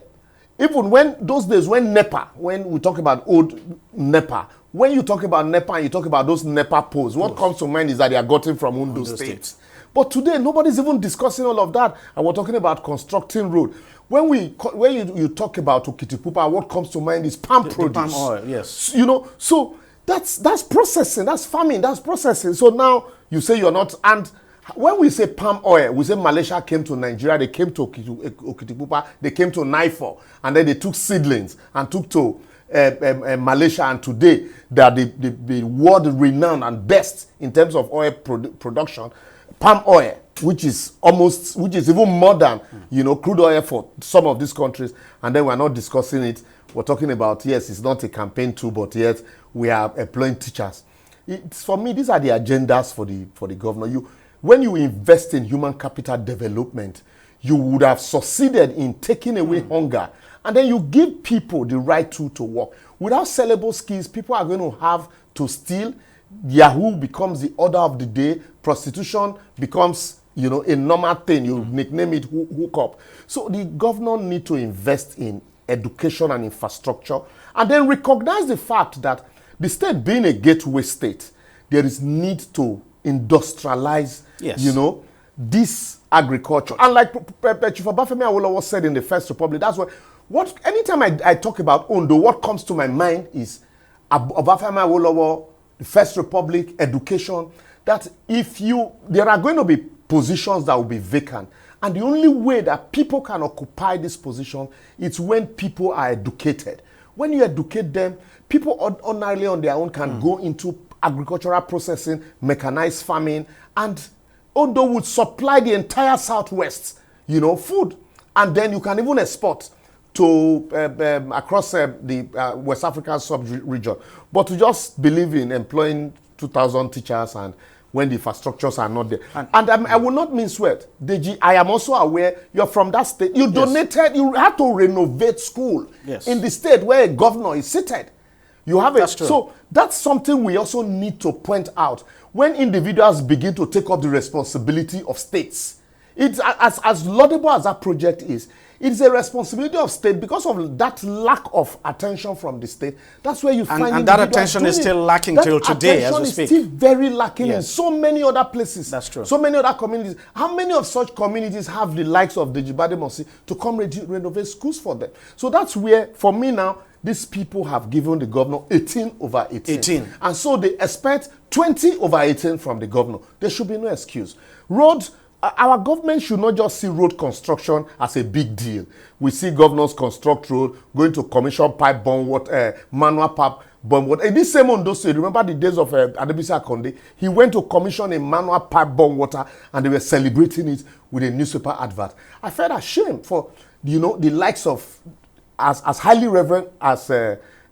even when those days, when we talk about old NEPA, when you talk about NEPA and you talk about those NEPA poles, what comes to mind is that they are gotten from Ondo State. But today, nobody's even discussing all of that. And we're talking about constructing road. When you talk about Okitipupa, what comes to mind is palm produce.
Palm oil, yes.
So that's processing, that's farming, that's processing. So now you say you're not... And when we say palm oil, we say Malaysia came to Nigeria, they came to Okitipupa, they came to Naifor, and then they took seedlings and took to Malaysia, and today they are the world renowned and best in terms of oil production. Palm oil, which is even more than crude oil for some of these countries, and then we're not discussing it. We're talking about, yes, it's not a campaign tool, but yet we are employing teachers. For me, these are the agendas for the governor. When you invest in human capital development, you would have succeeded in taking away hunger, and then you give people the right tool to work. Without sellable skills, people are going to have to steal. Yahoo becomes the order of the day. Prostitution becomes, a normal thing. You nickname it hookup. So the governor needs to invest in education and infrastructure, and then recognize the fact that the state being a gateway state, there is need to industrialize, this agriculture. And like Chief Obafemi Awolowo said in the First Republic, that's what anytime I talk about Ondo, what comes to my mind is Obafemi Awolowo, the First Republic, education, that there are going to be positions that will be vacant. And the only way that people can occupy this position is when people are educated. When you educate them, people ordinarily on their own can go into agricultural processing, mechanized farming, and Ondo would supply the entire Southwest, food. And then you can even export. to across the West African sub-region, but to just believe in employing 2,000 teachers and when the infrastructures are not there. And I will not mean sweat. Deji, I am also aware you're from that state. You donated, you had to renovate school in the state where a governor is seated. You have it. So that's something we also need to point out. When individuals begin to take up the responsibility of states, it's as laudable as that project is, it's a responsibility of state because of that lack of attention from the state. That's where you find
and that attention is still lacking till today as we speak.
Still very lacking in so many other places.
That's true.
So many other communities. How many of such communities have the likes of Deji Bademasi to come renovate schools for them? So that's where, for me now, these people have given the governor 18 over 18. And so they expect 20 over 18 from the governor. There should be no excuse. Roads, our government should not just see road construction as a big deal. We see governors construct road, going to commission pipe bomb water, manual pipe bomb water. In this same Ondo State, remember the days of Adebisi Akonde? He went to commission a manual pipe bomb water and they were celebrating it with a newspaper advert. I felt ashamed for, the likes of, as highly reverent as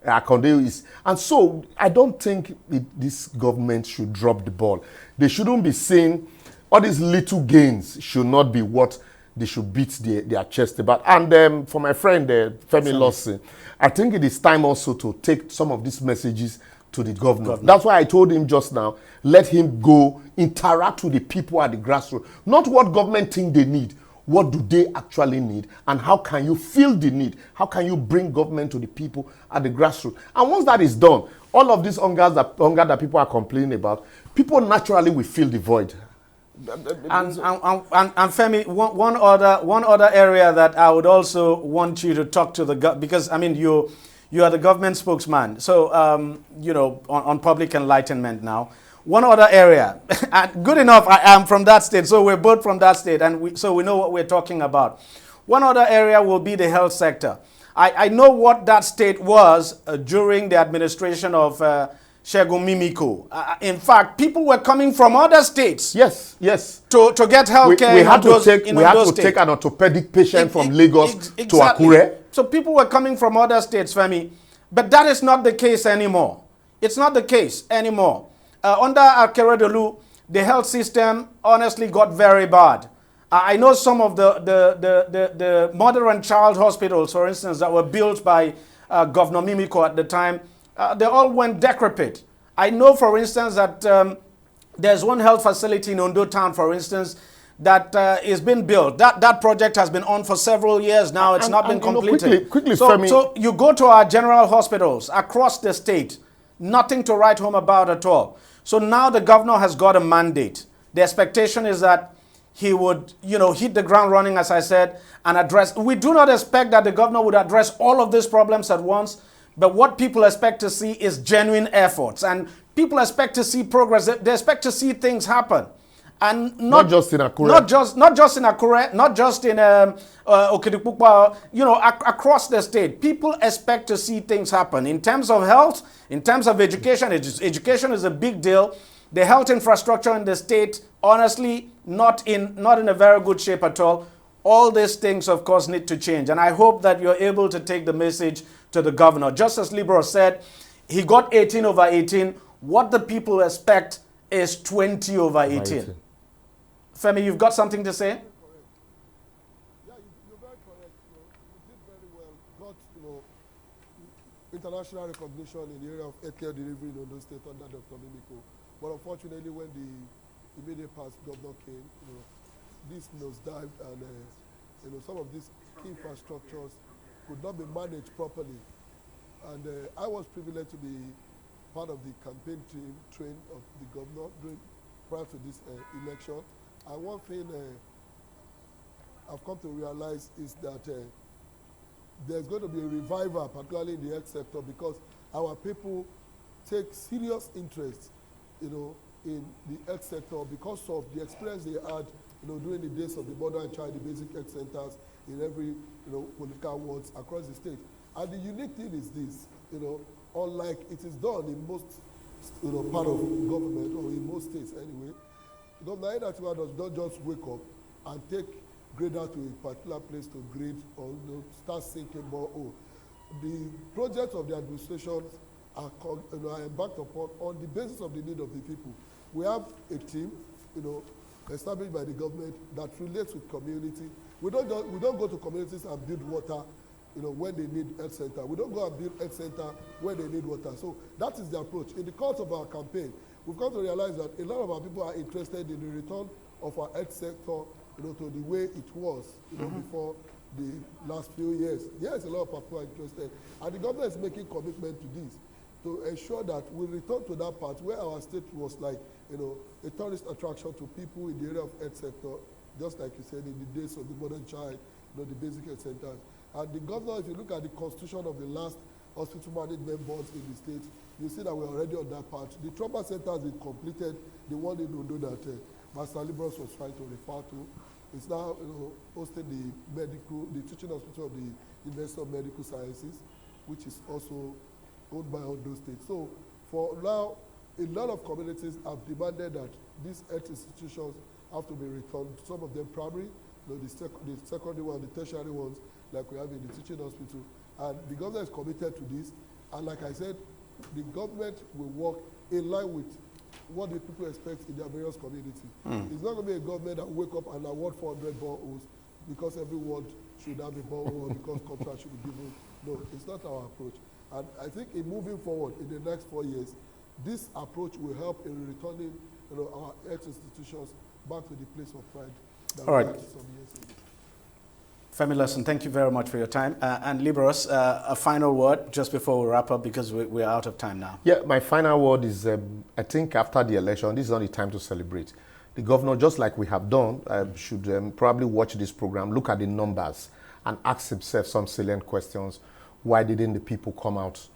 Akonde is. And so I don't think this government should drop the ball. They shouldn't be saying all these little gains should not be what they should beat their chest about. And for my friend Femi Lawson, I think it is time also to take some of these messages to the governor. That's why I told him just now, let him go interact with the people at the grassroots. Not what government think they need. What do they actually need? And how can you feel the need? How can you bring government to the people at the grassroots? And once that is done, all of these hunger that people are complaining about, people naturally will feel the void.
And Femi, one other area that I would also want you to talk to because I mean you are the government spokesman, so on public enlightenment now. One other area, and good enough, I am from that state, so we're both from that state, and so we know what we're talking about. One other area will be the health sector. I know what that state was during the administration of Segun Mimiko. In fact, people were coming from other states.
Yes.
To get health care.
We had to take an orthopedic patient from Lagos to Akure.
So people were coming from other states, Femi. But that is not the case anymore. It's not the case anymore. Under Akeredolu, the health system honestly got very bad. I know some of the mother and child hospitals, for instance, that were built by Governor Mimiko at the time, they all went decrepit. I know, for instance, that there's one health facility in Ondo town, for instance, that is being built. That project has been on for several years now. It's not been completed.
Quickly,
so you go to our general hospitals across the state, nothing to write home about at all. So now the governor has got a mandate. The expectation is that he would, hit the ground running, as I said, and address. We do not expect that the governor would address all of these problems at once, but what people expect to see is genuine efforts. And people expect to see progress. They expect to see things happen. And
not just in Akure.
Not just in Akure, not just in Okitipupa, across the state. People expect to see things happen. In terms of health, in terms of education, education is a big deal. The health infrastructure in the state, honestly, not in a very good shape at all. All these things, of course, need to change. And I hope that you're able to take the message to the governor. Just as Libro said, he got 18 over 18. What the people expect is 20 over 18. Femi, you've got something to say?
Yeah, you're very correct. You did very well. Got international recognition in the area of healthcare delivery in Ondo State under Dr. Mimiko. But unfortunately, when the immediate past governor came, this nosedived, and some of these infrastructures could not be managed properly. And I was privileged to be part of the campaign train of the governor prior to this election. And one thing I've come to realize is that there's going to be a revival, particularly in the health sector, because our people take serious interest, in the health sector because of the experience they had, during the days of the mother and child, the basic health centers in every, political wards across the state. And the unique thing is this, unlike it is done in most, part of government or in most states anyway, Governor Aiyedatiwa does not just wake up and take grader to a particular place to grade or start sinking borehole. The projects of the administration are embarked upon on the basis of the need of the people. We have a team, established by the government that relates with community. We don't go to communities and build water, when they need health center. We don't go and build health center where they need water. So that is the approach. In the course of our campaign, we've come to realize that a lot of our people are interested in the return of our health sector, to the way it was, before the last few years. Yes, a lot of people are interested. And the government is making commitment to this, to ensure that we return to that part where our state was like, a tourist attraction to people in the area of health sector, just like you said, in the days of the modern child, the basic health centers. And the governor, if you look at the constitution of the last hospital management boards in the state, you see that we're already on that part. The trauma center has been completed, the one in Ondo that Master Libros was trying to refer to. It's now hosting the teaching hospital of the University of Medical Sciences, which is also owned by Ondo State. So for now, a lot of communities have demanded that these health institutions have to be returned. Some of them primary, the secondary one, the tertiary ones, like we have in the teaching hospital. And the government is committed to this. And like I said, the government will work in line with what the people expect in their various communities. It's not going to be a government that will wake up and award 400 boreholes because everyone should have a borehole or because contract should be given. No, it's not our approach. And I think in moving forward in the next 4 years, this approach will help in returning our health institutions back to the place of pride that we had some years ago.
Femi Lesson, thank you very much for your time. And Libros, a final word just before we wrap up because we're out of time now.
Yeah, my final word is I think after the election, this is not the time to celebrate. The governor, just like we have done, should probably watch this program, look at the numbers, and ask himself some salient questions. Why didn't the people come out,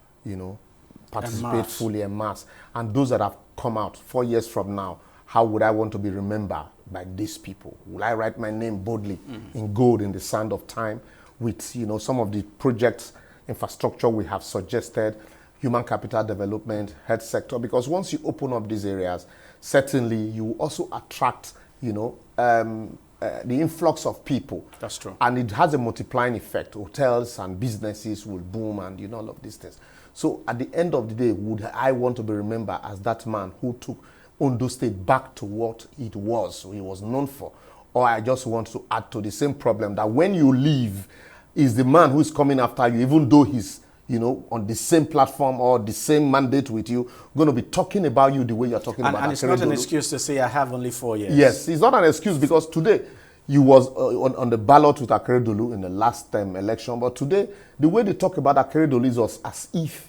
participate fully en masse? And those that have come out 4 years from now, how would I want to be remembered by these people? Will I write my name boldly in gold in the sand of time with, some of the projects, infrastructure we have suggested, human capital development, health sector? Because once you open up these areas, certainly you also attract, the influx of people.
That's true.
And it has a multiplying effect. Hotels and businesses will boom and, all of these things. So at the end of the day, would I want to be remembered as that man who took Ondo State back to what it was, he was known for? Or I just want to add to the same problem that when you leave, is the man who is coming after you, even though he's, on the same platform or the same mandate with you, going to be talking about you the way you're talking about.
And it's not an excuse to say I have only 4 years.
Yes, it's not an excuse because today you was on the ballot with Akeredolu in the last time election, but today the way they talk about Akeredolu is as if,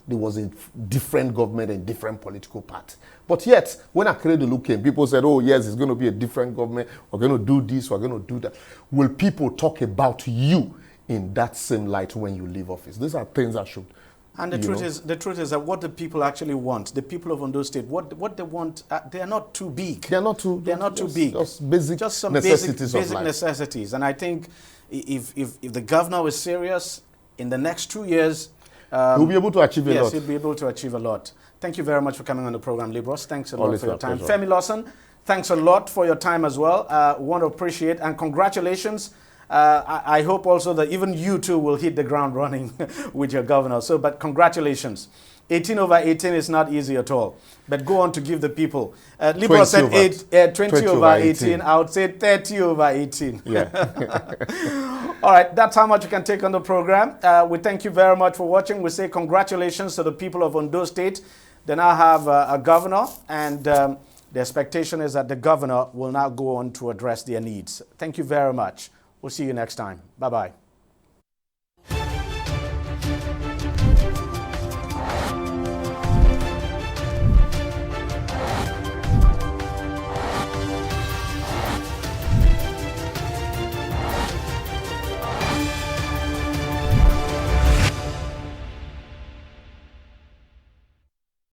there was a different government and different political party. But yet, when Akeredolu came, people said, oh yes, it's going to be a different government, we're going to do this, we're going to do that. Will people talk about you in that same light when you leave office? These are things that should...
And the truth is that what the people actually want, the people of Ondo State, what they want, they are not too big.
They are not too
big.
Just some
basic necessities. And I think if the governor is serious, in the next 2 years,
he'll be able to achieve a lot.
Yes, he'll be able to achieve a lot. Thank you very much for coming on the program, Libros. Thanks a lot for your time. Femi Lawson, thanks a lot for your time as well. Want to appreciate and congratulations. I hope also that even you two will hit the ground running with your governor. But congratulations. 18 over 18 is not easy at all. But go on to give the people. Libros said 20 over 18. I would say 30 over 18.
Yeah.
All right, that's how much you can take on the program. We thank you very much for watching. We say congratulations to the people of Ondo State. They now have a governor, and the expectation is that the governor will now go on to address their needs. Thank you very much. We'll see you next time. Bye-bye.